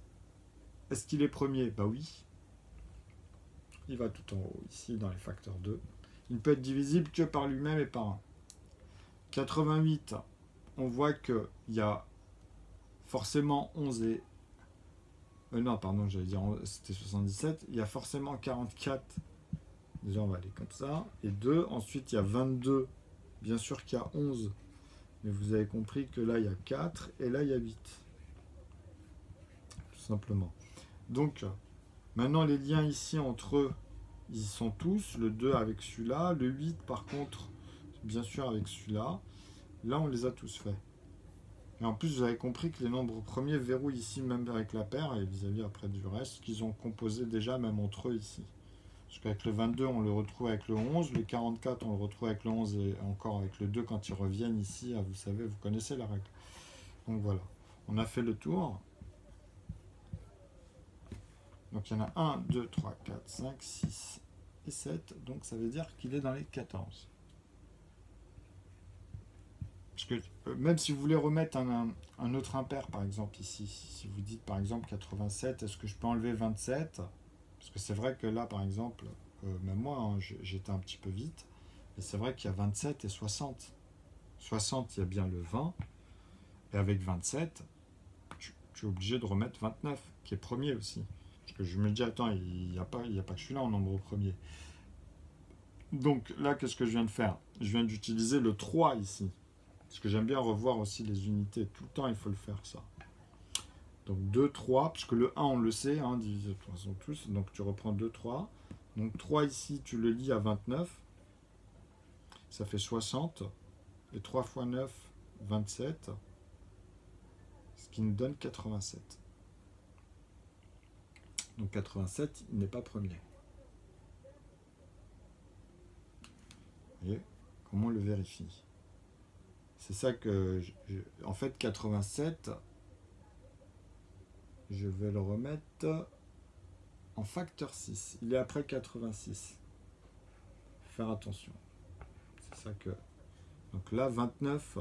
est-ce qu'il est premier? Bah oui. Il va tout en haut, ici, dans les facteurs 2. Il ne peut être divisible que par lui-même et par 1. 88, on voit qu'il y a forcément 11 et... non, pardon, j'allais dire, c'était 77. Il y a forcément 44. Déjà, on va aller comme ça. Et 2. Ensuite, il y a 22. Bien sûr qu'il y a 11. Mais vous avez compris que là, il y a 4. Et là, il y a 8. Tout simplement. Donc, maintenant, les liens ici entre eux, ils sont tous. Le 2 avec celui-là. Le 8, par contre, bien sûr, avec celui-là. Là, on les a tous faits. Et en plus, vous avez compris que les nombres premiers verrouillent ici, même avec la paire, et vis-à-vis après du reste, qu'ils ont composé déjà, même entre eux ici. Parce qu'avec le 22, on le retrouve avec le 11, le 44, on le retrouve avec le 11, et encore avec le 2 quand ils reviennent ici, vous savez, vous connaissez la règle. Donc voilà, on a fait le tour. Donc il y en a 1, 2, 3, 4, 5, 6 et 7, donc ça veut dire qu'il est dans les 14. Parce que même si vous voulez remettre un autre impair, par exemple, ici, si vous dites par exemple 87, est-ce que je peux enlever 27? Parce que c'est vrai que là, par exemple, même moi, hein, j'étais un petit peu vite, et c'est vrai qu'il y a 27 et 60. 60, il y a bien le 20, et avec 27, tu es obligé de remettre 29, qui est premier aussi. Parce que je me dis, attends, il n'y a pas que celui-là en nombre premier. Donc là, qu'est-ce que je viens de faire? Je viens d'utiliser le 3 ici. Parce que j'aime bien revoir aussi les unités. Tout le temps, il faut le faire, ça. Donc 2, 3, puisque le 1, on le sait, hein, divisé de toute façon tous. Donc tu reprends 2, 3. Donc 3 ici, tu le lis à 29. Ça fait 60. Et 3 fois 9, 27. Ce qui nous donne 87. Donc 87, il n'est pas premier. Vous voyez comment on le vérifie? C'est ça que... en fait, 87, je vais le remettre en facteur 6. Il est après 86. Faire attention. C'est ça que... Donc là, 29,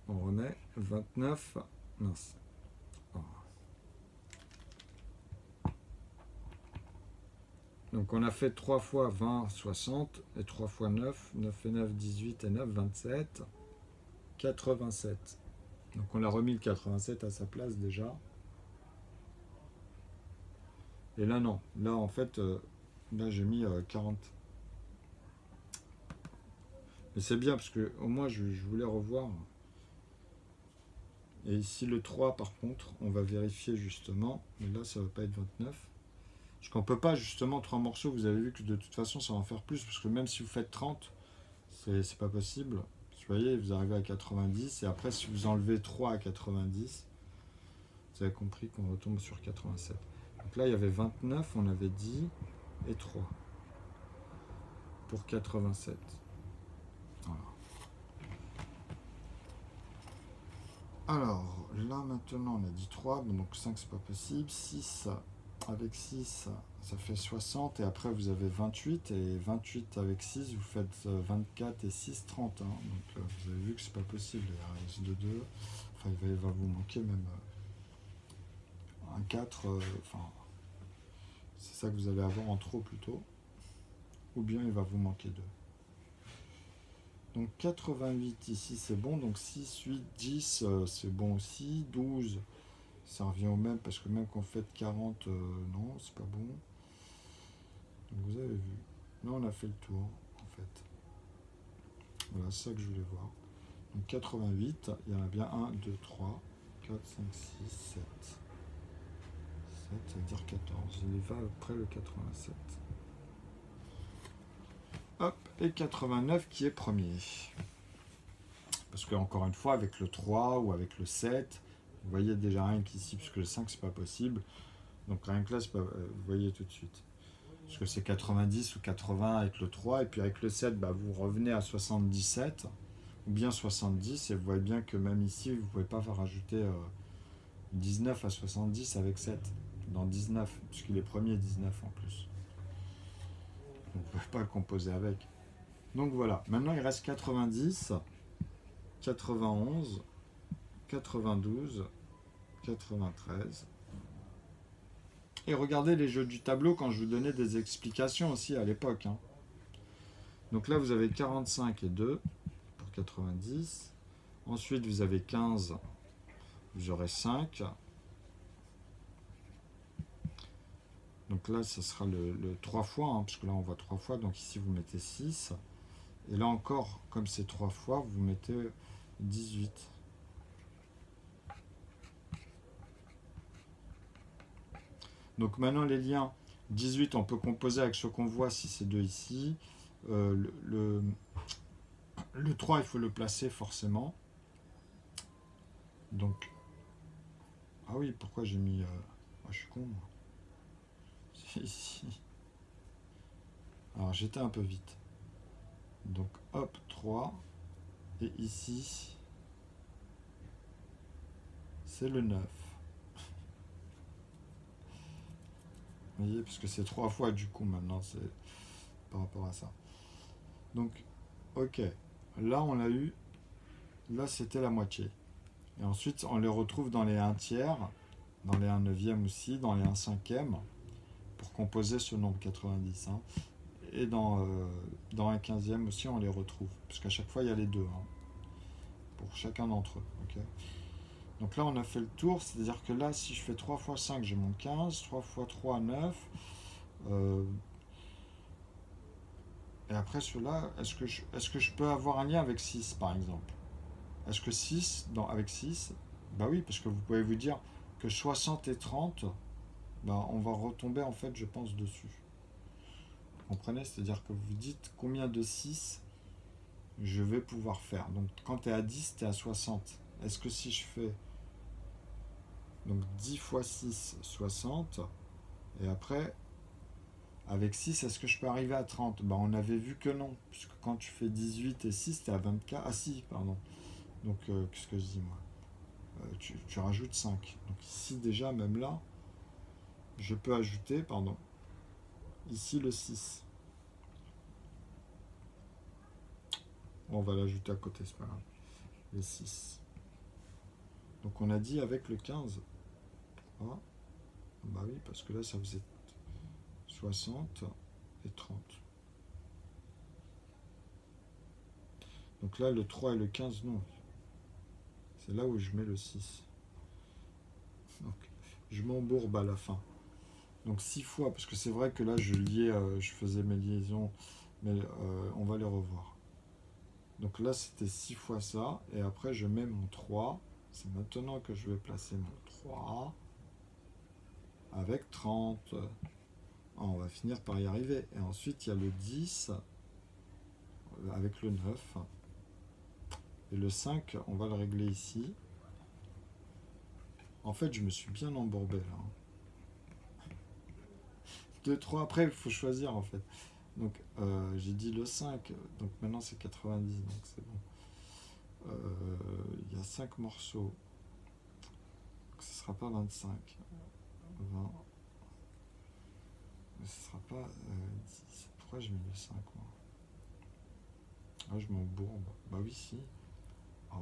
on remet 29, mince. Oh. Donc on a fait 3 fois 20, 60, et 3 fois 9, 9 et 9, 18 et 9, 27, 87. Donc on a remis le 87 à sa place déjà. Et là non, là en fait, là j'ai mis 40. Mais c'est bien parce que au moins je voulais revoir. Et ici le 3 par contre, on va vérifier justement. Mais là ça ne va pas être 29. Parce qu'on ne peut pas justement 3 morceaux, vous avez vu que de toute façon ça va en faire plus. Parce que même si vous faites 30, c'est pas possible. Vous voyez, vous arrivez à 90. Et après si vous enlevez 3 à 90, vous avez compris qu'on retombe sur 87. Donc là il y avait 29, on avait dit, et 3. Pour 87. Voilà. Alors, là maintenant on a dit 3, donc 5 c'est pas possible. 6, avec 6, ça fait 60, et après vous avez 28, et 28 avec 6, vous faites 24 et 6, 30. Hein. Donc vous avez vu que c'est pas possible, il reste de 2. Enfin, il va vous manquer même un 4, enfin, c'est ça que vous allez avoir en trop plutôt. Ou bien il va vous manquer 2. Donc 88 ici c'est bon, donc 6, 8, 10 c'est bon aussi, 12 ça revient au même parce que même qu'on fait 40, non c'est pas bon. Donc vous avez vu, là on a fait le tour en fait. Voilà, c'est ça que je voulais voir. Donc 88, il y en a bien 1, 2, 3, 4, 5, 6, 7. 7, ça veut dire 14, il va après le 87. Hop, et 89 qui est premier. Parce que encore une fois, avec le 3 ou avec le 7, vous voyez déjà rien qu'ici, puisque le 5 c'est pas possible. Donc rien que là, pas, vous voyez tout de suite. Parce que c'est 90 ou 80 avec le 3, et puis avec le 7, bah, vous revenez à 77, ou bien 70, et vous voyez bien que même ici, vous ne pouvez pas rajouter 19 à 70 avec 7, dans 19, puisqu'il est premier 19 en plus. Vous ne pouvez pas le composer avec. Donc voilà, maintenant il reste 90, 91, 92, 93. Et regardez les jeux du tableau quand je vous donnais des explications aussi à l'époque. Hein. Donc là, vous avez 45 et 2 pour 90. Ensuite, vous avez 15, vous aurez 5. Donc là, ce sera le 3 fois, hein, parce que là, on voit 3 fois. Donc ici, vous mettez 6. Et là encore, comme c'est 3 fois, vous mettez 18. Donc maintenant, les liens 18, on peut composer avec ce qu'on voit si c'est 2 ici. Le 3, il faut le placer forcément. Donc, ah oui, pourquoi j'ai mis... oh, je suis con, moi. C'est ici. Alors, j'étais un peu vite. Donc, hop, 3. Et ici, c'est le 9. Vous voyez, parce que c'est 3 fois du coup maintenant, c'est par rapport à ça. Donc, ok. Là, on l'a eu. Là, c'était la moitié. Et ensuite, on les retrouve dans les 1 tiers, dans les 1 neuvième aussi, dans les 1 cinquième, pour composer ce nombre 90. Hein. Et dans un 15e aussi, on les retrouve. Parce qu'à chaque fois, il y a les deux. Hein, pour chacun d'entre eux. Okay. Donc là, on a fait le tour. C'est-à-dire que là, si je fais 3 fois 5, j'ai mon 15. 3 fois 3, 9. Et après, cela, est-ce que je peux avoir un lien avec 6, par exemple? Est-ce que 6, avec 6, bah oui, parce que vous pouvez vous dire que 60 et 30, bah on va retomber, en fait, je pense, dessus. Vous comprenez? C'est-à-dire que vous dites combien de 6 je vais pouvoir faire. Donc, quand tu es à 10, tu es à 60. Est-ce que si je fais donc 10 fois 6, 60, et après, Avec 6, est-ce que je peux arriver à 30? Bah, on avait vu que non, puisque quand tu fais 18 et 6, t'es à 24. Ah si, pardon. Donc, qu'est-ce que je dis moi? Tu rajoutes 5. Donc ici déjà, même là, je peux ajouter, pardon, ici le 6. Bon, on va l'ajouter à côté, c'est pas grave. Les 6. Donc on a dit avec le 15. Ah, bah oui, parce que là, ça faisait 60 et 30. Donc là, le 3 et le 15, non. C'est là où je mets le 6. Donc, je m'embourbe à la fin. Donc 6 fois, parce que c'est vrai que là, je faisais mes liaisons, mais on va les revoir. Donc là, c'était 6 fois ça, et après, je mets mon 3. C'est maintenant que je vais placer mon 3 avec 30. Ah, on va finir par y arriver. Et ensuite, il y a le 10 avec le 9. Et le 5, on va le régler ici. En fait, je me suis bien embourbé là. 2, 3, après, il faut choisir en fait. Donc, j'ai dit le 5, donc maintenant c'est 90, donc c'est bon. Il y a 5 morceaux, donc ce ne sera pas 25. 20, mais ce ne sera pas 10. Pourquoi je mets le 5 moi? Ah, je m'embourbe. Bah oui, si. Oh.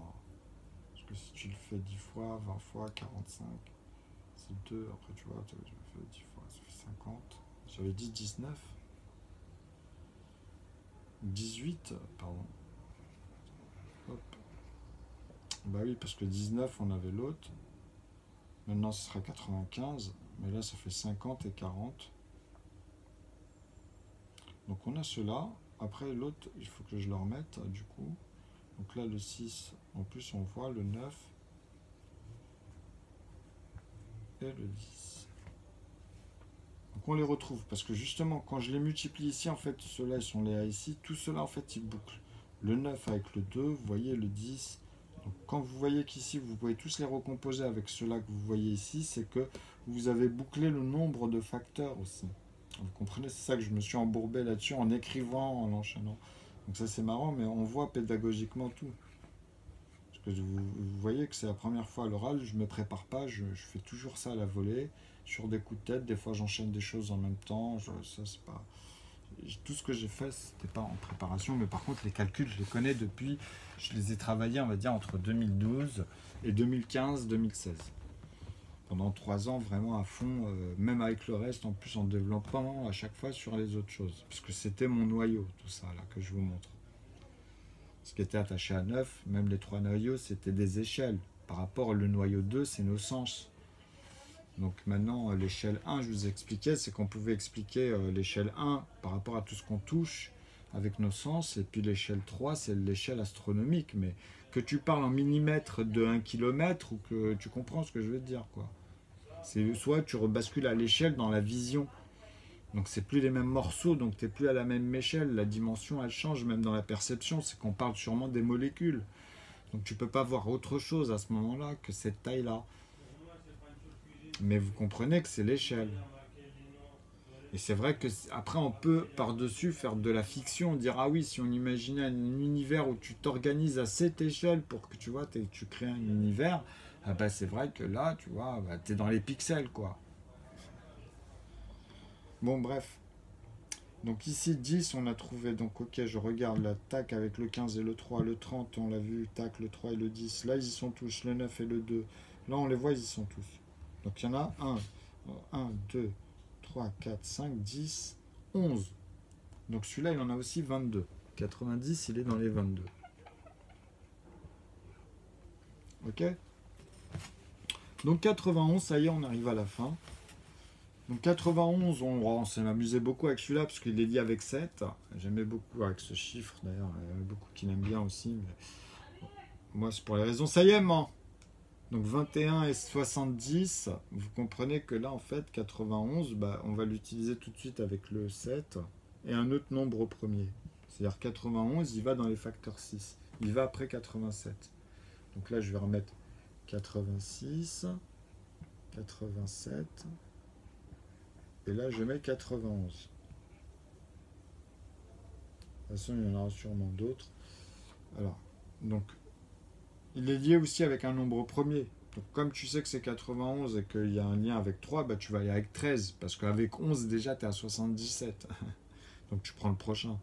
Parce que si tu le fais 10 fois, 20 fois, 45, c'est 2. Après, tu vois, je le fais 10 fois, ça fait 50. J'avais dit 19. 18, pardon. Hop. Bah oui, parce que 19, on avait l'autre. Maintenant, ce sera 95. Mais là, ça fait 50 et 40. Donc, on a cela. Après, l'autre, il faut que je le remette, du coup. Donc là, le 6, en plus, on voit le 9 et le 10. Donc, on les retrouve. Parce que justement, quand je les multiplie ici, en fait, ceux-là, ils sont les A ici. Tout cela, en fait, ils bouclent. Le 9 avec le 2, vous voyez, le 10. Donc, quand vous voyez qu'ici, vous pouvez tous les recomposer avec ceux-là que vous voyez ici, c'est que vous avez bouclé le nombre de facteurs aussi. Vous comprenez, c'est ça que je me suis embourbé là-dessus en écrivant, en enchaînant. Donc ça c'est marrant, mais on voit pédagogiquement tout. Parce que vous voyez que c'est la première fois à l'oral, je ne me prépare pas, je fais toujours ça à la volée, sur des coups de tête, des fois j'enchaîne des choses en même temps, ça c'est pas... Tout ce que j'ai fait, c'était pas en préparation, mais par contre les calculs, je les connais depuis, je les ai travaillés, on va dire, entre 2012 et 2015-2016. Pendant 3 ans, vraiment à fond, même avec le reste, en plus en développant à chaque fois sur les autres choses. Parce que c'était mon noyau, tout ça, là, que je vous montre. Ce qui était attaché à 9, même les 3 noyaux, c'était des échelles. Par rapport au noyau 2, c'est nos sens. Donc maintenant, l'échelle 1, je vous expliquais, c'est qu'on pouvait expliquer l'échelle 1 par rapport à tout ce qu'on touche avec nos sens. Et puis l'échelle 3, c'est l'échelle astronomique. Mais que tu parles en millimètres de 1 km ou que tu comprends ce que je veux te dire, quoi. C'est soit tu rebascules à l'échelle dans la vision. Donc c'est plus les mêmes morceaux, donc tu n'es plus à la même échelle. La dimension, elle change, même dans la perception. C'est qu'on parle sûrement des molécules. Donc tu ne peux pas voir autre chose à ce moment-là que cette taille-là. Mais vous comprenez que c'est l'échelle. Et c'est vrai que après on peut par-dessus faire de la fiction, dire ah oui, si on imaginait un univers où tu t'organises à cette échelle pour que tu vois, tu crées un univers, ah bah c'est vrai que là, tu vois, bah, tu es dans les pixels quoi. Bon bref. Donc ici 10 on a trouvé, donc ok je regarde la tac avec le 15 et le 3, le 30 on l'a vu, tac le 3 et le 10, là ils y sont tous, le 9 et le 2, là on les voit ils y sont tous. Donc il y en a 1, 2, 3, 4, 5, 10, 11. Donc celui-là, il en a aussi 22. 90, il est dans les 22. Ok. Donc 91, ça y est, on arrive à la fin. Donc 91, on s'est amusé beaucoup avec celui-là, parce qu'il est lié avec 7. J'aimais beaucoup avec ce chiffre, d'ailleurs. Il y en a beaucoup qui l'aiment bien aussi. Mais moi, c'est pour les raisons. Ça y est, man. Donc 21 et 70, vous comprenez que là, en fait, 91, bah, on va l'utiliser tout de suite avec le 7 et un autre nombre au premier. C'est-à-dire 91, il va dans les facteurs 6. Il va après 87. Donc là, je vais remettre 86, 87, et là, je mets 91. toute façon, il y en aura sûrement d'autres. Alors, donc, il est lié aussi avec un nombre premier. Donc, comme tu sais que c'est 91 et qu'il y a un lien avec 3, bah, tu vas aller avec 13. Parce qu'avec 11, déjà, tu es à 77. Donc, tu prends le prochain.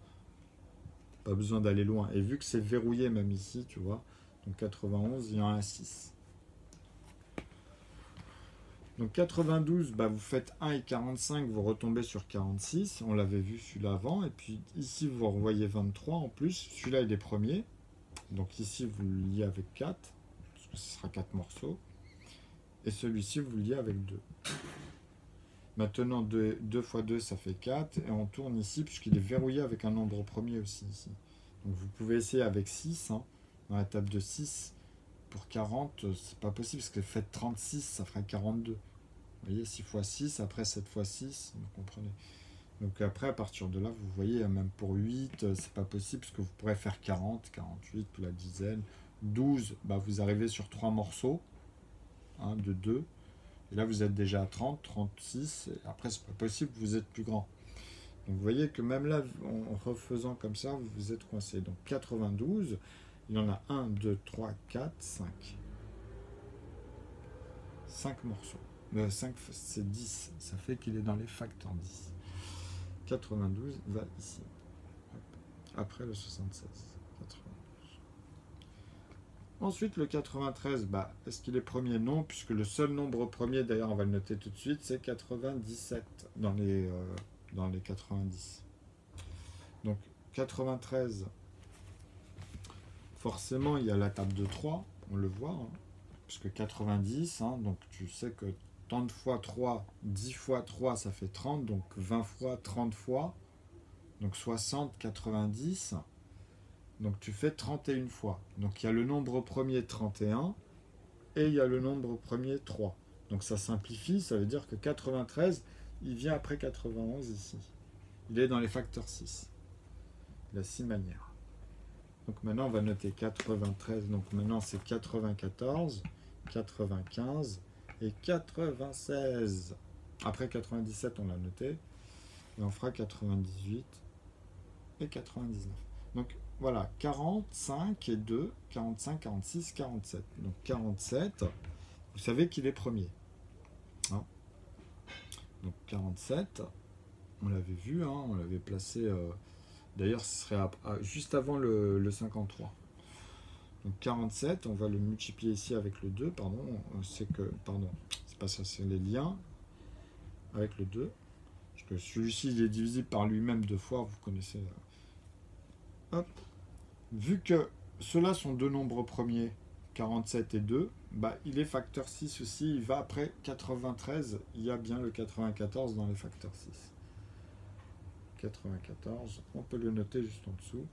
Pas besoin d'aller loin. Et vu que c'est verrouillé même ici, tu vois, donc 91, il y en a un 6. Donc 92, bah vous faites 1 et 45, vous retombez sur 46. On l'avait vu celui-là avant. Et puis ici, vous revoyez 23 en plus. Celui-là, il est premier. Donc ici, vous le liez avec 4, parce que ce sera 4 morceaux. Et celui-ci, vous le liez avec 2. Maintenant, 2 fois 2, ça fait 4. Et on tourne ici, puisqu'il est verrouillé avec un nombre premier aussi ici. Donc vous pouvez essayer avec 6, hein, dans la table de 6. Pour 40, c'est pas possible, parce que faites 36, ça ferait 42. Vous voyez, 6 fois 6, après 7 fois 6, vous comprenez. Donc après, à partir de là, vous voyez, même pour 8, c'est pas possible, parce que vous pourrez faire 40, 48, la dizaine. 12, bah, vous arrivez sur 3 morceaux, hein, de 2. Et là, vous êtes déjà à 30, 36, et après, c'est pas possible, vous êtes plus grand. Donc vous voyez que même là, en refaisant comme ça, vous êtes coincé. Donc 92, il y en a 1, 2, 3, 4, 5. 5 morceaux. 5, c'est 10. Ça fait qu'il est dans les facteurs 10. 92 va ici. Après le 76. 92. Ensuite, le 93, bah, est-ce qu'il est premier? Non, puisque le seul nombre premier, d'ailleurs, on va le noter tout de suite, c'est 97 dans les 90. Donc, 93, forcément, il y a la table de 3, on le voit, hein, puisque 90, hein, donc tu sais que tant de fois 3, 10 fois 3, ça fait 30, donc 20 fois, 30 fois, donc 60, 90, donc tu fais 31 fois. Donc il y a le nombre premier 31 et il y a le nombre premier 3. Donc ça simplifie, ça veut dire que 93, il vient après 91 ici. Il est dans les facteurs 6. Il a 6 manières. Donc maintenant on va noter 93, donc maintenant c'est 94, 95 et 96. Après 97 on l'a noté. Et on fera 98 et 99. Donc voilà, 45 et 2, 45, 46, 47. Donc 47, vous savez qu'il est premier. Hein, donc 47, on l'avait vu, hein, on l'avait placé, d'ailleurs ce serait juste avant le 53. Donc 47, on va le multiplier ici avec le 2, pardon, c'est pas ça, c'est les liens avec le 2. Parce que celui-ci il est divisible par lui-même 2 fois, vous connaissez. Hop. Vu que ceux-là sont deux nombres premiers, 47 et 2, bah, il est facteur 6 aussi, il va après 93, il y a bien le 94 dans les facteurs 6. 94, on peut le noter juste en dessous.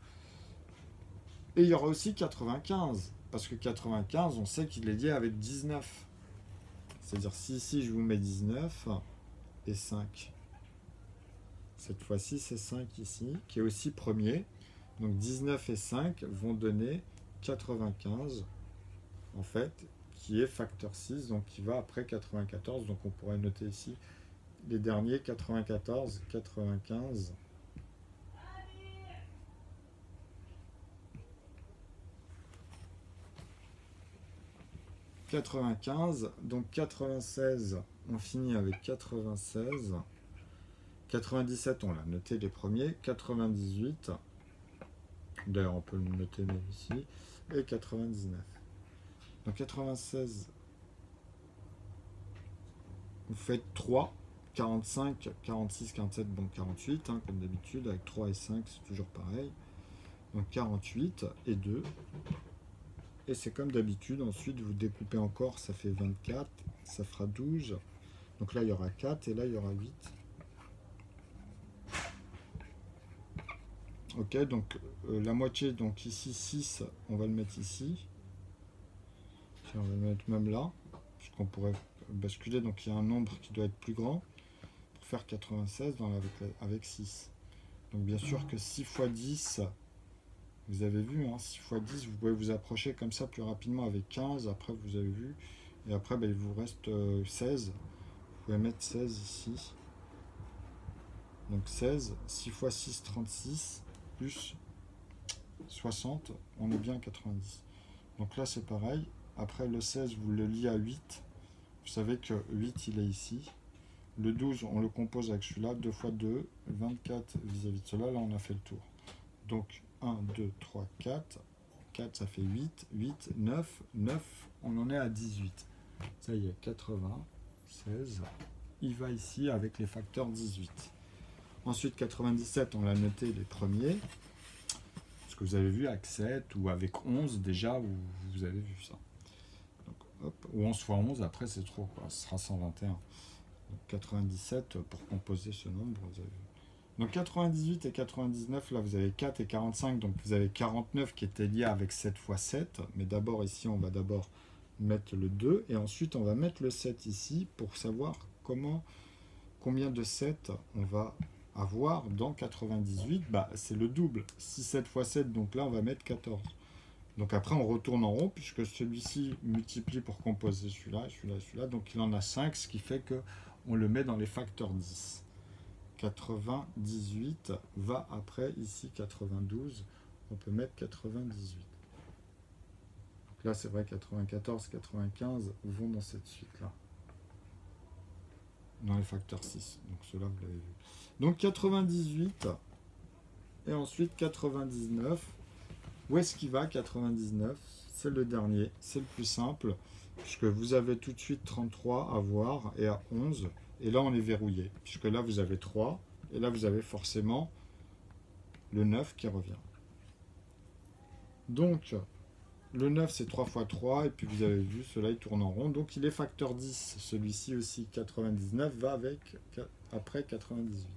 Et il y aura aussi 95, parce que 95, on sait qu'il est lié avec 19. C'est-à-dire si ici je vous mets 19 et 5. Cette fois-ci c'est 5 ici, qui est aussi premier. Donc 19 et 5 vont donner 95, en fait, qui est facteur 6, donc qui va après 94. Donc on pourrait noter ici les derniers, 94, 95. Donc 96, on finit avec 96. 97, on l'a noté les premiers. 98, d'ailleurs on peut le noter même ici. Et 99. Donc 96, vous faites 3, 45, 46, 47, bon 48, hein, comme d'habitude, avec 3 et 5, c'est toujours pareil. Donc 48 et 2. Et c'est comme d'habitude, ensuite vous découpez encore, ça fait 24, ça fera 12. Donc là il y aura 4 et là il y aura 8. Ok, donc la moitié, donc ici 6, on va le mettre ici. Tiens, on va le mettre même là, puisqu'on pourrait basculer, donc il y a un nombre qui doit être plus grand pour faire 96 avec 6. Donc bien sûr que 6 fois 10, vous avez vu, hein, 6 fois 10, vous pouvez vous approcher comme ça plus rapidement avec 15, après vous avez vu, et après ben, il vous reste 16, vous pouvez mettre 16 ici. Donc 16, 6 fois 6, 36, plus 60, on est bien à 90. Donc là, c'est pareil. Après, le 16, vous le liez à 8. Vous savez que 8, il est ici. Le 12, on le compose avec celui-là. 2 fois 2, 24 vis-à-vis de cela. Là, on a fait le tour. Donc, 1, 2, 3, 4. 4, ça fait 8. 8, 9. 9, on en est à 18. Ça y est, 96. Il va ici avec les facteurs 18. Ensuite, 97, on l'a noté les premiers. Parce que vous avez vu avec 7 ou avec 11, déjà, vous avez vu ça. Donc, hop, ou 11 fois 11, après, c'est trop, quoi. Ce sera 121. Donc, 97 pour composer ce nombre, vous avez vu. Donc 98 et 99, là vous avez 4 et 45, donc vous avez 49 qui était lié avec 7 fois 7. Mais d'abord ici, on va d'abord mettre le 2 et ensuite on va mettre le 7 ici pour savoir combien de 7 on va avoir dans 98. Bah, c'est le double, 6 7 fois 7, donc là on va mettre 14. Donc après on retourne en rond puisque celui-ci multiplie pour composer celui-là, celui-là, celui-là. Donc il en a 5, ce qui fait qu'on le met dans les facteurs 10. 98 va après ici 92, on peut mettre 98. Donc là c'est vrai 94, 95 vont dans cette suite là, dans les facteurs 6, donc cela vous l'avez vu. Donc 98 et ensuite 99, où est-ce qu'il va 99? C'est le dernier, c'est le plus simple, puisque vous avez tout de suite 33 à voir et à 11. Et là, on est verrouillé, puisque là, vous avez 3, et là, vous avez forcément le 9 qui revient. Donc, le 9, c'est 3 fois 3, et puis vous avez vu, cela, il tourne en rond. Donc, il est facteur 10. Celui-ci aussi, 99, va avec après 98.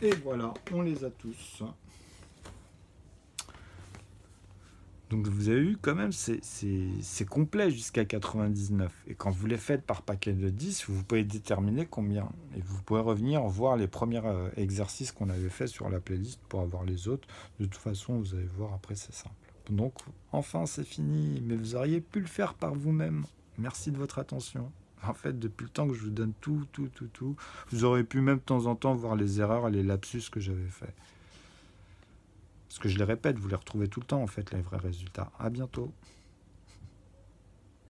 Et voilà, on les a tous. Donc vous avez vu quand même, c'est complet jusqu'à 99. Et quand vous les faites par paquet de 10, vous pouvez déterminer combien. Et vous pouvez revenir voir les premiers exercices qu'on avait fait sur la playlist pour avoir les autres. De toute façon, vous allez voir après, c'est simple. Donc enfin, c'est fini. Mais vous auriez pu le faire par vous-même. Merci de votre attention. En fait, depuis le temps que je vous donne tout, vous auriez pu même de temps en temps voir les erreurs et les lapsus que j'avais fait. Parce que je les répète, vous les retrouvez tout le temps en fait, les vrais résultats. À bientôt.